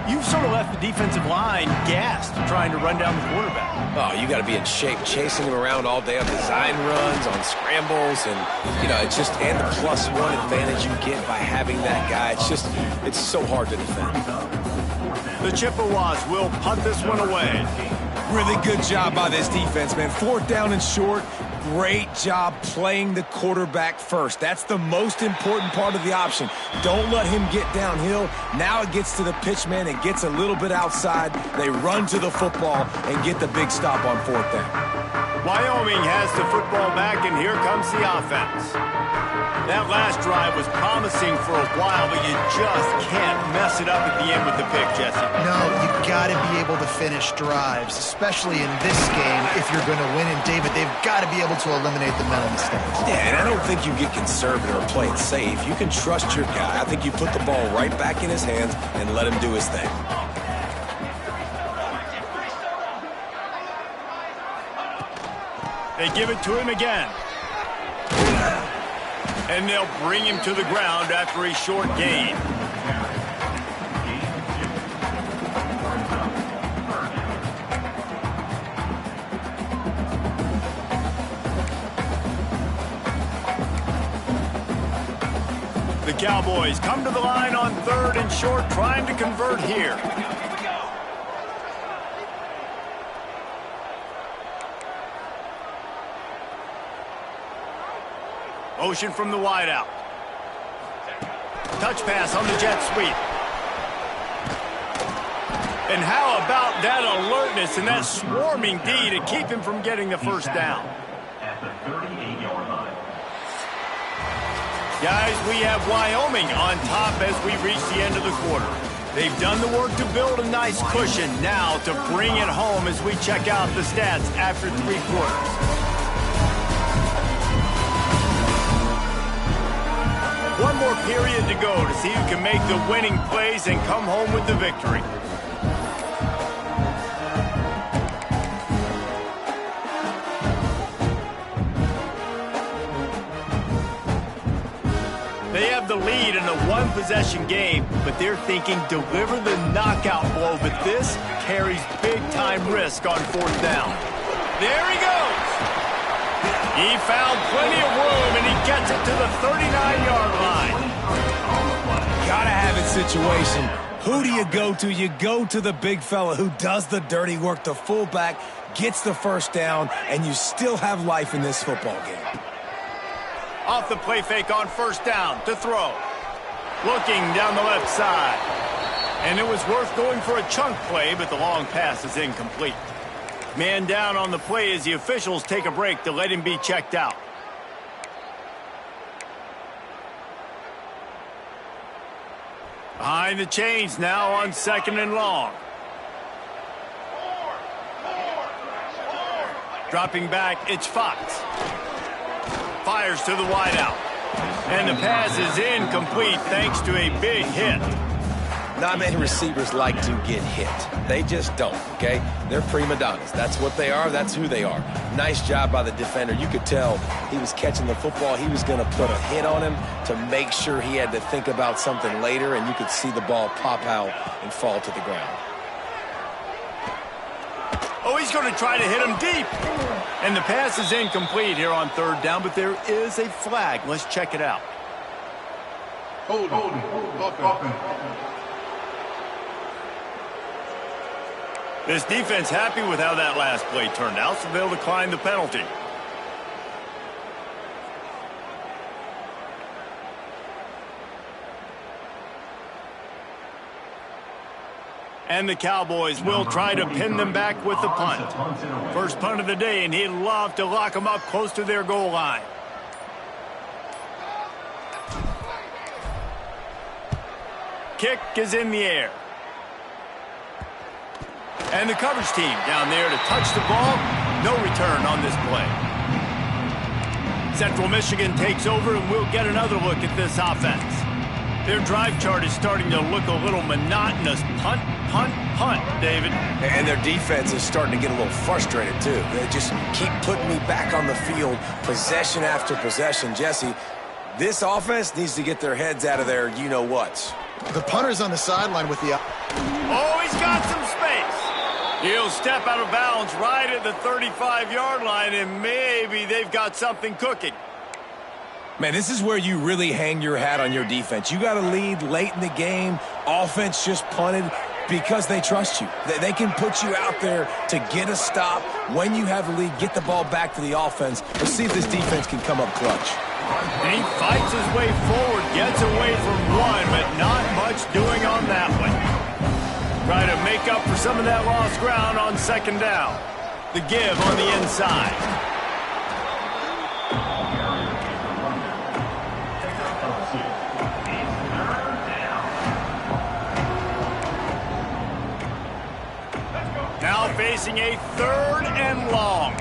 you've sort of left the defensive line gassed trying to run down the quarterback. Oh, you got to be in shape, chasing him around all day on design runs, on scrambles, and, you know, it's just, and the +1 advantage you get by having that guy. It's so hard to defend. The Chippewas will punt this one away. Really good job by this defense, man. 4th down and short. Great job playing the quarterback first. That's the most important part of the option. Don't let him get downhill. Now it gets to the pitch man and gets a little bit outside. They run to the football and get the big stop on 4th down. Wyoming has the football back, and here comes the offense. That last drive was promising for a while, but you just can't mess it up at the end with the pick, Jesse. No, you've got to be able to finish drives, especially in this game if you're going to win. And, David, they've got to be able to eliminate the mental mistakes. Yeah, and I don't think you get conservative or play it safe. You can trust your guy. I think you put the ball right back in his hands and let him do his thing. They give it to him again. And they'll bring him to the ground after a short gain. The Cowboys come to the line on 3rd and short, trying to convert here. Motion from the wideout. Touch pass on the jet sweep. And how about that alertness and that swarming D to keep him from getting the first down? At the 38-yard line. Guys, we have Wyoming on top as we reach the end of the quarter. They've done the work to build a nice cushion. Now to bring it home as we check out the stats after 3 quarters. One more period to go to see who can make the winning plays and come home with the victory. They have the lead in a 1-possession game, but they're thinking deliver the knockout blow, but this carries big-time risk on 4th down. There he goes! He found plenty of room, and he gets it to the 39-yard line. Gotta have it situation. Who do you go to? You go to the big fella who does the dirty work. The fullback gets the first down, and you still have life in this football game. Off the play fake on 1st down to throw. Looking down the left side. And it was worth going for a chunk play, but the long pass is incomplete. Man down on the play as the officials take a break to let him be checked out. Behind the chains now on 2nd and long. Dropping back, it's Fox. Fires to the wideout. And the pass is incomplete thanks to a big hit. Not many receivers like to get hit. They just don't, okay? They're prima donnas. That's what they are. That's who they are. Nice job by the defender. You could tell he was catching the football. He was going to put a hit on him to make sure he had to think about something later, and you could see the ball pop out and fall to the ground. Oh, he's going to try to hit him deep. And the pass is incomplete here on 3rd down, but there is a flag. Let's check it out. Hold on. This defense happy with how that last play turned out, so they'll decline the penalty. And the Cowboys will try to pin them back with the punt. First punt of the day, and he'd love to lock them up close to their goal line. Kick is in the air. And the coverage team down there to touch the ball. No return on this play. Central Michigan takes over, and we'll get another look at this offense. Their drive chart is starting to look a little monotonous. Punt, punt, punt, David. And their defense is starting to get a little frustrated, too. They just keep putting me back on the field, possession after possession. Jesse, this offense needs to get their heads out of their you-know-whats. The punter's on the sideline with the... Oh, he's got some space. He'll step out of bounds right at the 35-yard line, and maybe they've got something cooking. Man, this is where you really hang your hat on your defense. You got a lead late in the game. Offense just punted because they trust you. They can put you out there to get a stop. When you have the lead, get the ball back to the offense. Let's see if this defense can come up clutch. And he fights his way forward, gets away from one, but not much doing on that one. Try to make up for some of that lost ground on 2nd down. The give on the inside. Now facing a 3rd and long.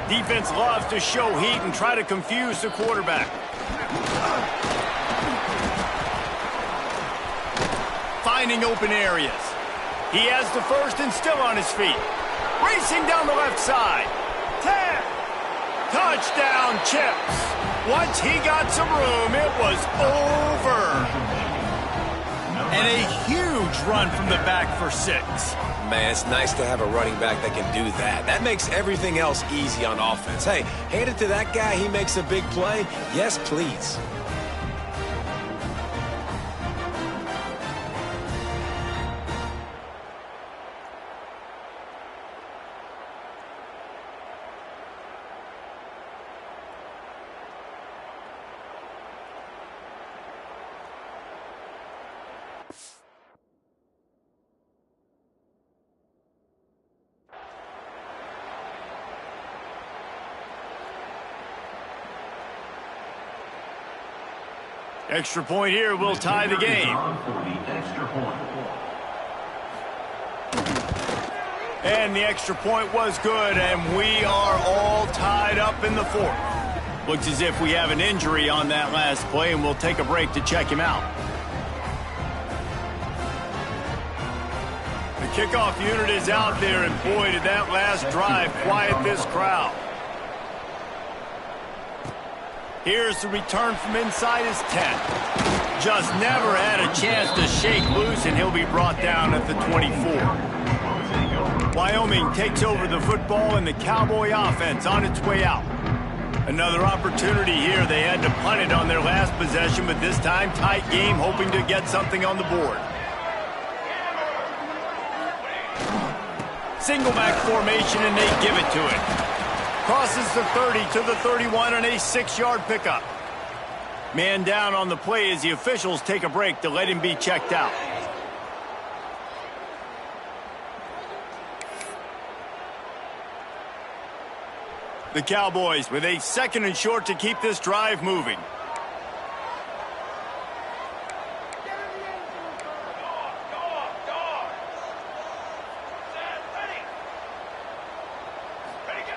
Defense loves to show heat and try to confuse the quarterback. Finding open areas. He has the first and still on his feet. Racing down the left side. 10. Touchdown, Chips. Once he got some room, it was over. And a huge huge run from the back for 6. Man, it's nice to have a running back that can do that. That makes everything else easy on offense. Hey, hand it to that guy. He makes a big play. Yes, please. Extra point here will tie the game. And the extra point was good, and we are all tied up in the 4th. Looks as if we have an injury on that last play, and we'll take a break to check him out. The kickoff unit is out there, and boy, did that last drive quiet this crowd. Here's the return from inside his 10. Just never had a chance to shake loose, and he'll be brought down at the 24. Wyoming takes over the football, and the Cowboy offense on its way out. Another opportunity here. They had to punt it on their last possession, but this time tight game, hoping to get something on the board. Single back formation, and they give it to it. Crosses the 30 to the 31 on a 6-yard pickup. Man down on the play as the officials take a break to let him be checked out. The Cowboys with a 2nd and short to keep this drive moving.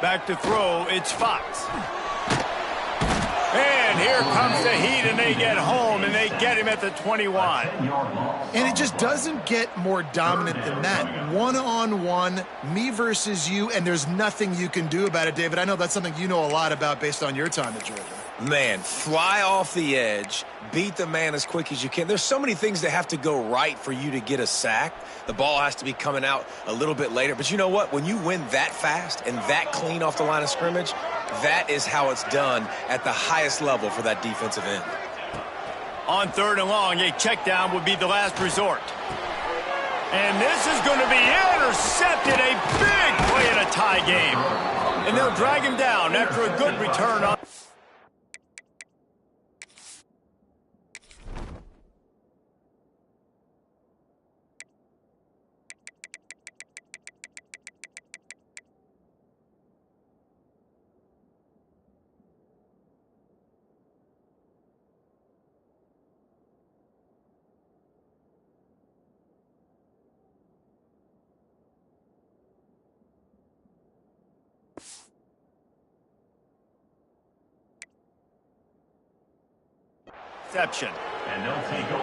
Back to throw, it's Fox. And here comes the heat, and they get home, and they get him at the 21. And it just doesn't get more dominant than that. One-on-one, me versus you, and there's nothing you can do about it, David. I know that's something you know a lot about based on your time at Georgia. Man, fly off the edge, beat the man as quick as you can. There's so many things that have to go right for you to get a sack. The ball has to be coming out a little bit later. But you know what? When you win that fast and that clean off the line of scrimmage, that is how it's done at the highest level for that defensive end. On 3rd and long, a check down would be the last resort. And this is going to be intercepted. A big play in a tie game. And they'll drag him down after a good return on.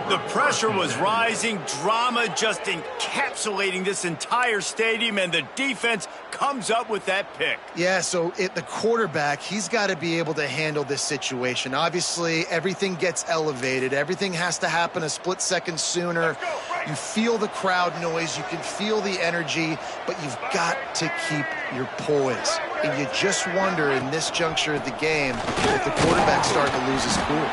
The pressure was rising, drama just encapsulating this entire stadium, and the defense comes up with that pick. Yeah, so the quarterback, he's got to be able to handle this situation. Obviously, everything gets elevated. Everything has to happen a split second sooner. You feel the crowd noise. You can feel the energy, but you've got to keep your poise. And you just wonder in this juncture of the game if the quarterback's starting to lose his cool.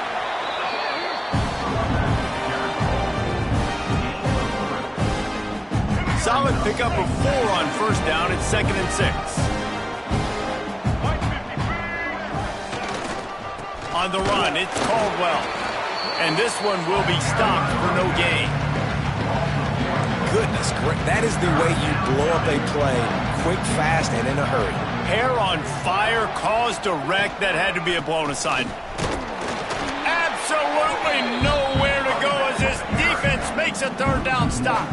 Solid pickup of 4 on 1st down. It's 2nd and 6. On the run, it's Caldwell. And this one will be stopped for no gain. Goodness, that is the way you blow up a play, quick, fast, and in a hurry. Hair on fire, caused a wreck that had to be a blown aside. Absolutely nowhere to go as this defense makes a 3rd down stop.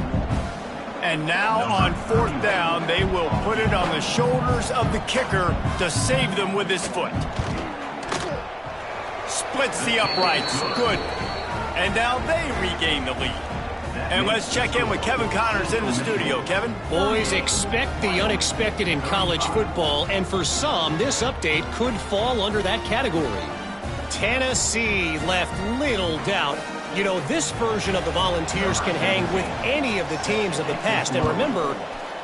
And now on 4th down, they will put it on the shoulders of the kicker to save them with his foot. Splits the uprights. Good. And now they regain the lead. And let's check in with Kevin Connors in the studio. Kevin? Boys, expect the unexpected in college football, and for some, this update could fall under that category. Tennessee left little doubt You know, this version of the Volunteers can hang with any of the teams of the past. And remember,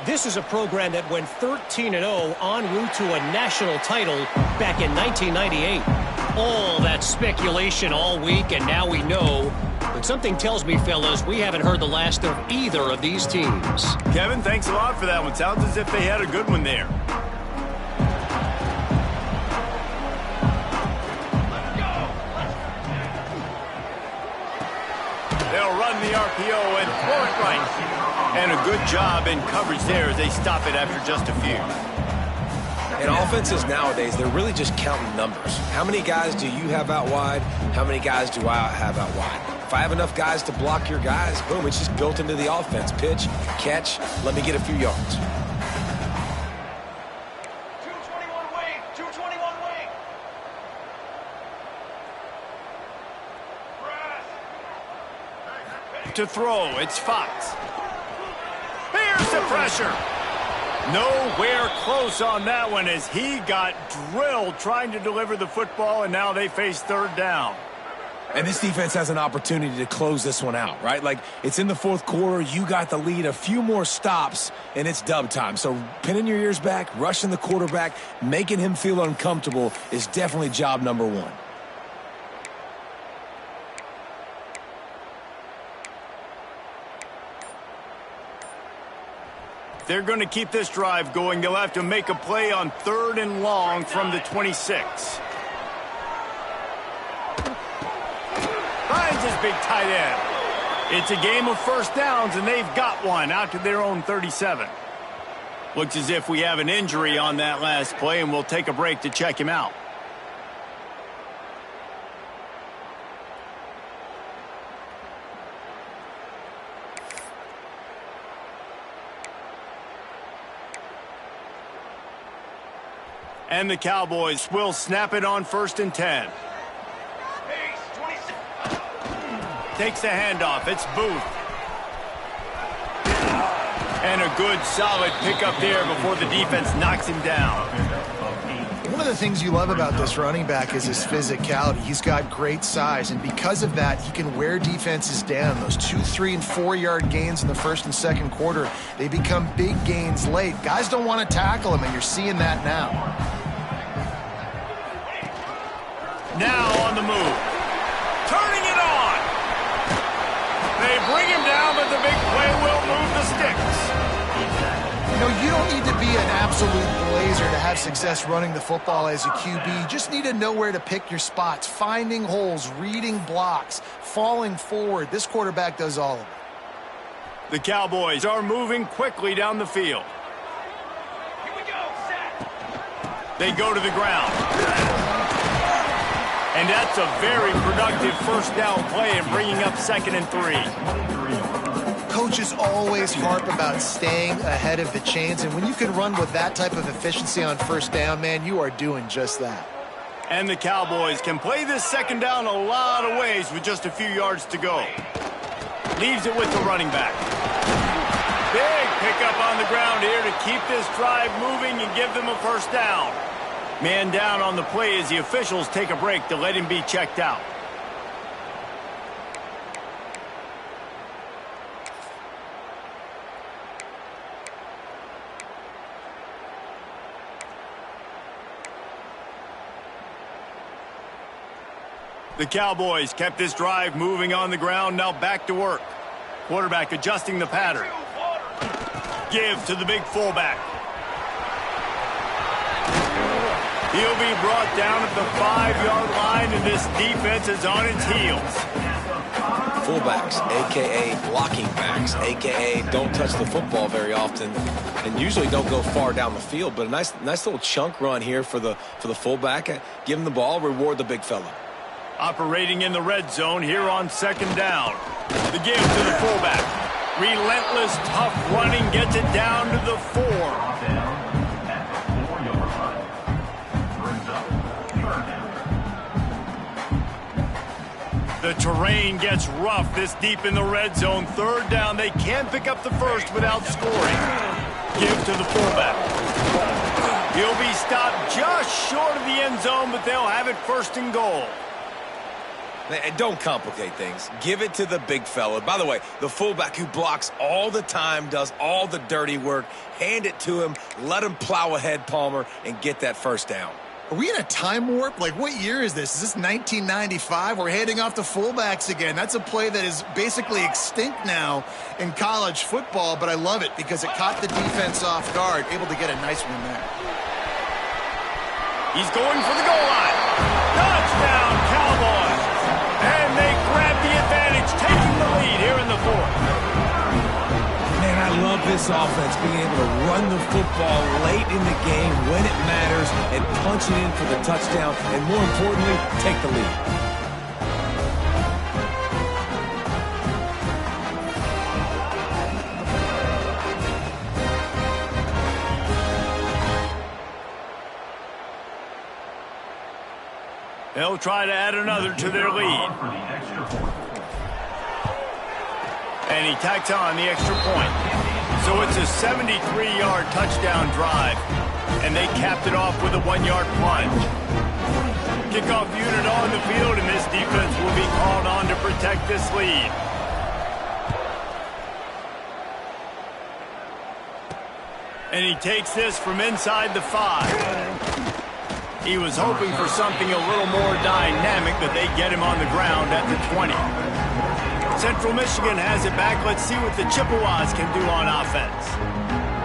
this is a program that went 13-0 en route to a national title back in 1998. All that speculation all week, and now we know. But something tells me, fellas, we haven't heard the last of either of these teams. Kevin, thanks a lot for that one. Sounds as if they had a good one there. They'll run the RPO and throw it right. And a good job in coverage there as they stop it after just a few. And offenses nowadays, they're really just counting numbers. How many guys do you have out wide? How many guys do I have out wide? If I have enough guys to block your guys, boom, it's just built into the offense. Pitch, catch, let me get a few yards. 221 wing, 221 wing. To throw, it's Fox. Here's the pressure. Nowhere close on that one as he got drilled trying to deliver the football, and now they face third down. And this defense has an opportunity to close this one out, right? Like, it's in the fourth quarter, you got the lead, a few more stops, and it's dub time. So pinning your ears back, rushing the quarterback, making him feel uncomfortable is definitely job number one. They're going to keep this drive going. They'll have to make a play on 3rd and long from the 26. Finds his big tight end. It's a game of first downs, and they've got one out to their own 37. Looks as if we have an injury on that last play, and we'll take a break to check him out. And the Cowboys will snap it on 1st and 10. Takes the handoff. It's Booth. And a good, solid pickup there before the defense knocks him down. One of the things you love about this running back is his physicality. He's got great size, and because of that, he can wear defenses down. Those 2, 3, and 4-yard gains in the first and second quarter, they become big gains late. Guys don't want to tackle him, and you're seeing that now. Now on the move. Turning it on. They bring him down, but the big play will move the sticks. You know, you don't need to be an absolute blazer to have success running the football as a QB. You just need to know where to pick your spots, finding holes, reading blocks, falling forward. This quarterback does all of it. The Cowboys are moving quickly down the field. Here we go, set. They go to the ground. And that's a very productive first down play and bringing up 2nd and 3. Coaches always harp about staying ahead of the chains, and when you can run with that type of efficiency on first down, man, you are doing just that. And the Cowboys can play this 2nd down a lot of ways with just a few yards to go. Leaves it with the running back. Big pickup on the ground here to keep this drive moving and give them a first down. Man down on the play as the officials take a break to let him be checked out. The Cowboys kept this drive moving on the ground, now back to work. Quarterback adjusting the pattern. Give to the big fullback. He'll be brought down at the 5-yard line, and this defense is on its heels. Fullbacks, a.k.a. blocking backs, a.k.a. don't touch the football very often and usually don't go far down the field. But a nice little chunk run here for the fullback. Give him the ball, reward the big fella. Operating in the red zone here on 2nd down. The give to the fullback. Relentless, tough running gets it down to the 4. The terrain gets rough this deep in the red zone. 3rd down. They can't pick up the first without scoring. Give to the fullback. He'll be stopped just short of the end zone, but they'll have it 1st and goal. And don't complicate things. Give it to the big fella. By the way, the fullback who blocks all the time, does all the dirty work. Hand it to him. Let him plow ahead, Palmer, and get that first down. Are we in a time warp? Like, what year is this? Is this 1995? We're handing off to fullbacks again. That's a play that is basically extinct now in college football, but I love it because it caught the defense off guard, able to get a nice one there. He's going for the goal line. Touchdown, Cowboys. And they grab the advantage, taking the lead here in the fourth. Man, I love this offense, being able to run the football late in the game when it matters and punch it in for the touchdown, and more importantly, take the lead. They'll try to add another to their lead. And he tacks on the extra point. So it's a 73-yard touchdown drive, and they capped it off with a 1-yard plunge. Kickoff unit on the field, and this defense will be called on to protect this lead. And he takes this from inside the 5. He was hoping for something a little more dynamic, but they get him on the ground at the 20. Central Michigan has it back. Let's see what the Chippewas can do on offense.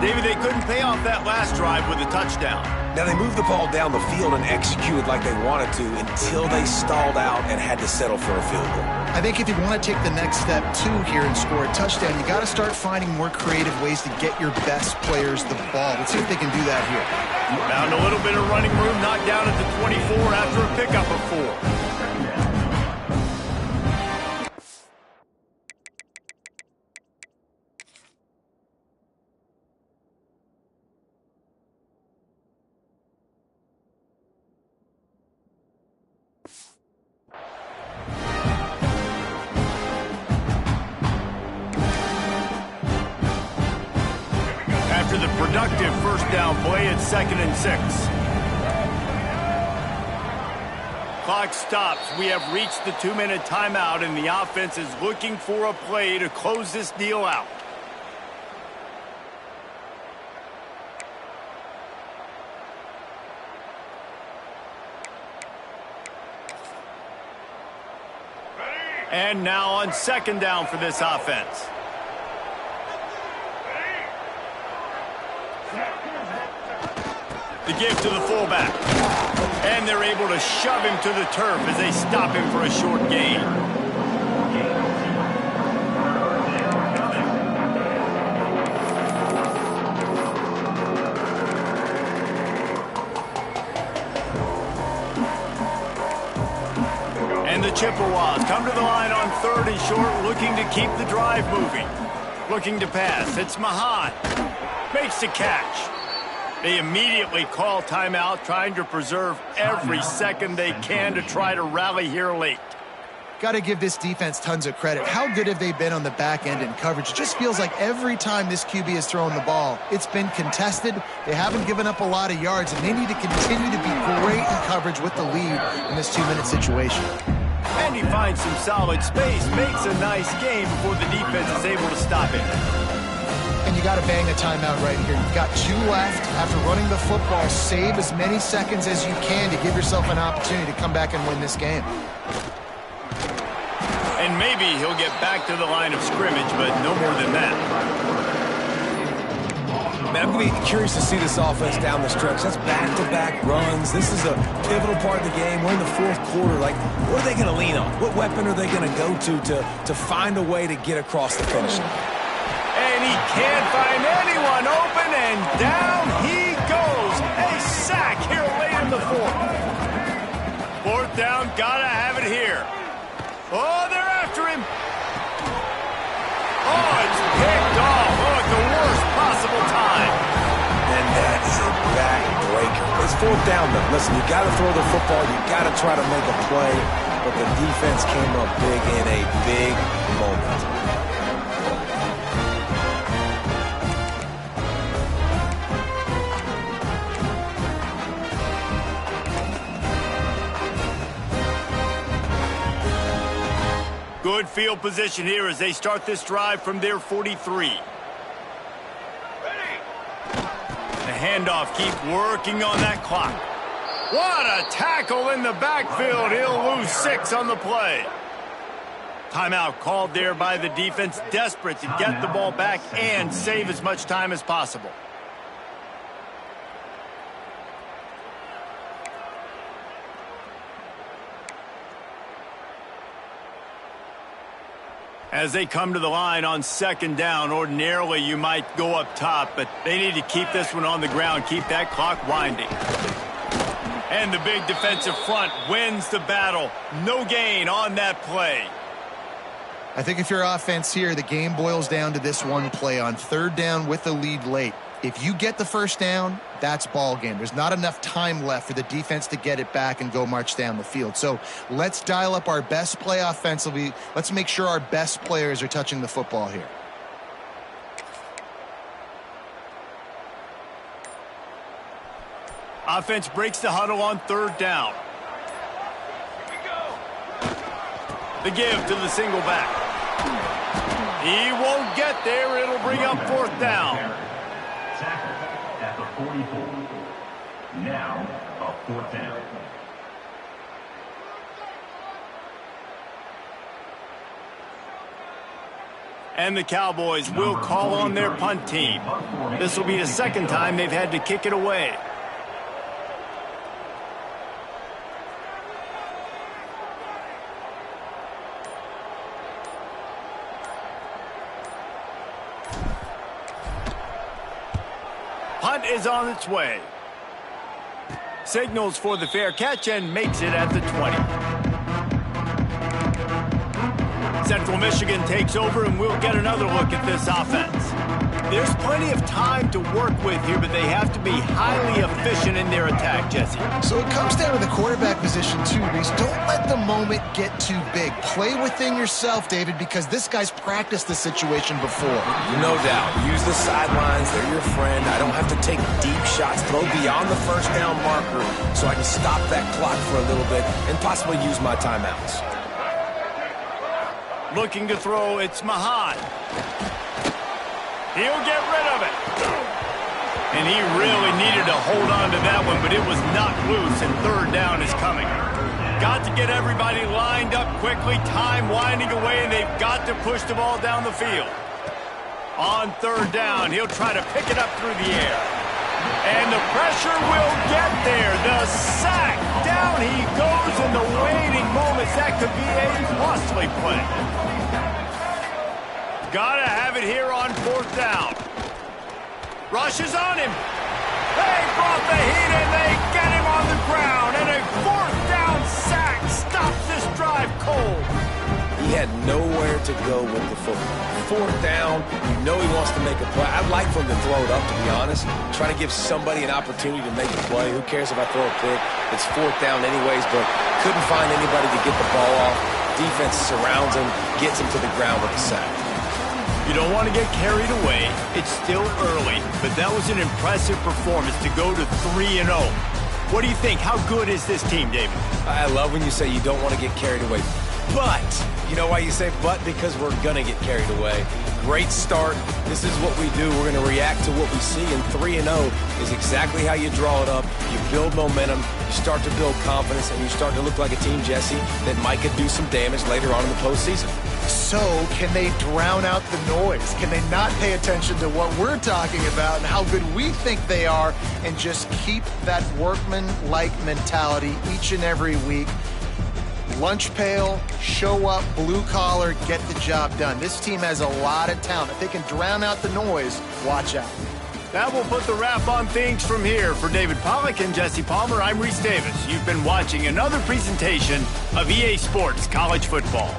David, they couldn't pay off that last drive with a touchdown. Now, they moved the ball down the field and executed like they wanted to until they stalled out and had to settle for a field goal. I think if you want to take the next step, too, here and score a touchdown, you got to start finding more creative ways to get your best players the ball. Let's see if they can do that here. Found a little bit of running room, knocked down at the 24 after a pickup of 4. After the productive first down play, it's 2nd and 6. Clock stops. We have reached the 2-minute timeout, and the offense is looking for a play to close this deal out. And now on 2nd down for this offense. The give to the fullback. And they're able to shove him to the turf as they stop him for a short gain. And the Chippewas come to the line on 3rd and short, looking to keep the drive moving. Looking to pass. It's Mahan. Makes the catch. They immediately call timeout, trying to preserve every second they can to try to rally here late. Got to give this defense tons of credit. How good have they been on the back end in coverage? It just feels like every time this QB has thrown the ball, it's been contested. They haven't given up a lot of yards, and they need to continue to be great in coverage with the lead in this 2-minute situation. And he finds some solid space, makes a nice game before the defense is able to stop it. And you got to bang a timeout right here. You've got 2 left. After running the football, save as many seconds as you can to give yourself an opportunity to come back and win this game. And maybe he'll get back to the line of scrimmage, but no more than that. Man, I'm going to be curious to see this offense down the stretch. That's back-to-back runs. This is a pivotal part of the game. We're in the 4th quarter. Like, what are they going to lean on? What weapon are they going to go to find a way to get across the finish line? And he can't find anyone open, and down he goes. A sack here late in the 4th. 4th down, gotta have it here. Oh, they're after him. Oh, it's picked off. Oh, at the worst possible time. And that is a backbreaker. It's 4th down, though. Listen, you got to throw the football. You got to try to make a play. But the defense came up big in a big moment. field position here as they start this drive from their 43. The handoff, keep working on that clock. What a tackle in the backfield. He'll lose 6 on the play. Timeout called there by the defense, desperate to get the ball back and save as much time as possible. As they come to the line on second down, ordinarily you might go up top, but they need to keep this one on the ground, keep that clock winding. And the big defensive front wins the battle. No gain on that play. I think if you're offense here, the game boils down to this one play on third down with the lead late. If you get the first down, that's ball game. There's not enough time left for the defense to get it back and go march down the field. So let's dial up our best play offensively. Let's make sure our best players are touching the football here. Offense breaks the huddle on third down. The give to the single back. He won't get there. It'll bring up fourth down. Tackle at the 44. Now a fourth down. And the Cowboys will call on their punt team. This will be the second time they've had to kick it away. Punt is on its way. Signals for the fair catch and makes it at the 20. Central Michigan takes over, and we'll get another look at this offense. There's plenty of time to work with here, but they have to be highly efficient in their attack, Jesse. So it comes down to the quarterback position too, Reese. Don't let the moment get too big. Play within yourself, David, because this guy's practiced the situation before. No doubt. Use the sidelines. They're your friend. I don't have to take deep shots, throw beyond the first down marker so I can stop that clock for a little bit and possibly use my timeouts. Looking to throw, it's Mahan. He'll get rid of it. And he really needed to hold on to that one, but it was knocked loose, and third down is coming. Got to get everybody lined up quickly, time winding away, and they've got to push the ball down the field. On third down, he'll try to pick it up through the air. And the pressure will get there. The sack. Down he goes in the waiting moments. That could be a costly play. Gotta have it here on fourth down. Rush is on him. They brought the heat and they get him on the ground. And a fourth down sack stops this drive cold. He had nowhere to go with the football. Fourth down, you know he wants to make a play. I'd like for him to throw it up, to be honest. Try to give somebody an opportunity to make a play. Who cares if I throw a pick? It's fourth down anyways, but couldn't find anybody to get the ball off. Defense surrounds him, gets him to the ground with the sack. You don't want to get carried away. It's still early, but that was an impressive performance to go to 3-0. What do you think? How good is this team, David? I love when you say you don't want to get carried away. But, you know why you say but? Because we're going to get carried away. Great start. This is what we do. We're going to react to what we see, and 3-0 is exactly how you draw it up. You build momentum, you start to build confidence, and you start to look like a team, Jesse, that might could do some damage later on in the postseason. So can they drown out the noise? Can they not pay attention to what we're talking about and how good we think they are and just keep that workman-like mentality each and every week? Lunch pail, show up, blue collar, get the job done. This team has a lot of talent. If they can drown out the noise, watch out. That will put the wrap on things from here. For David Pollack and Jesse Palmer, I'm Reese Davis. You've been watching another presentation of EA Sports College Football.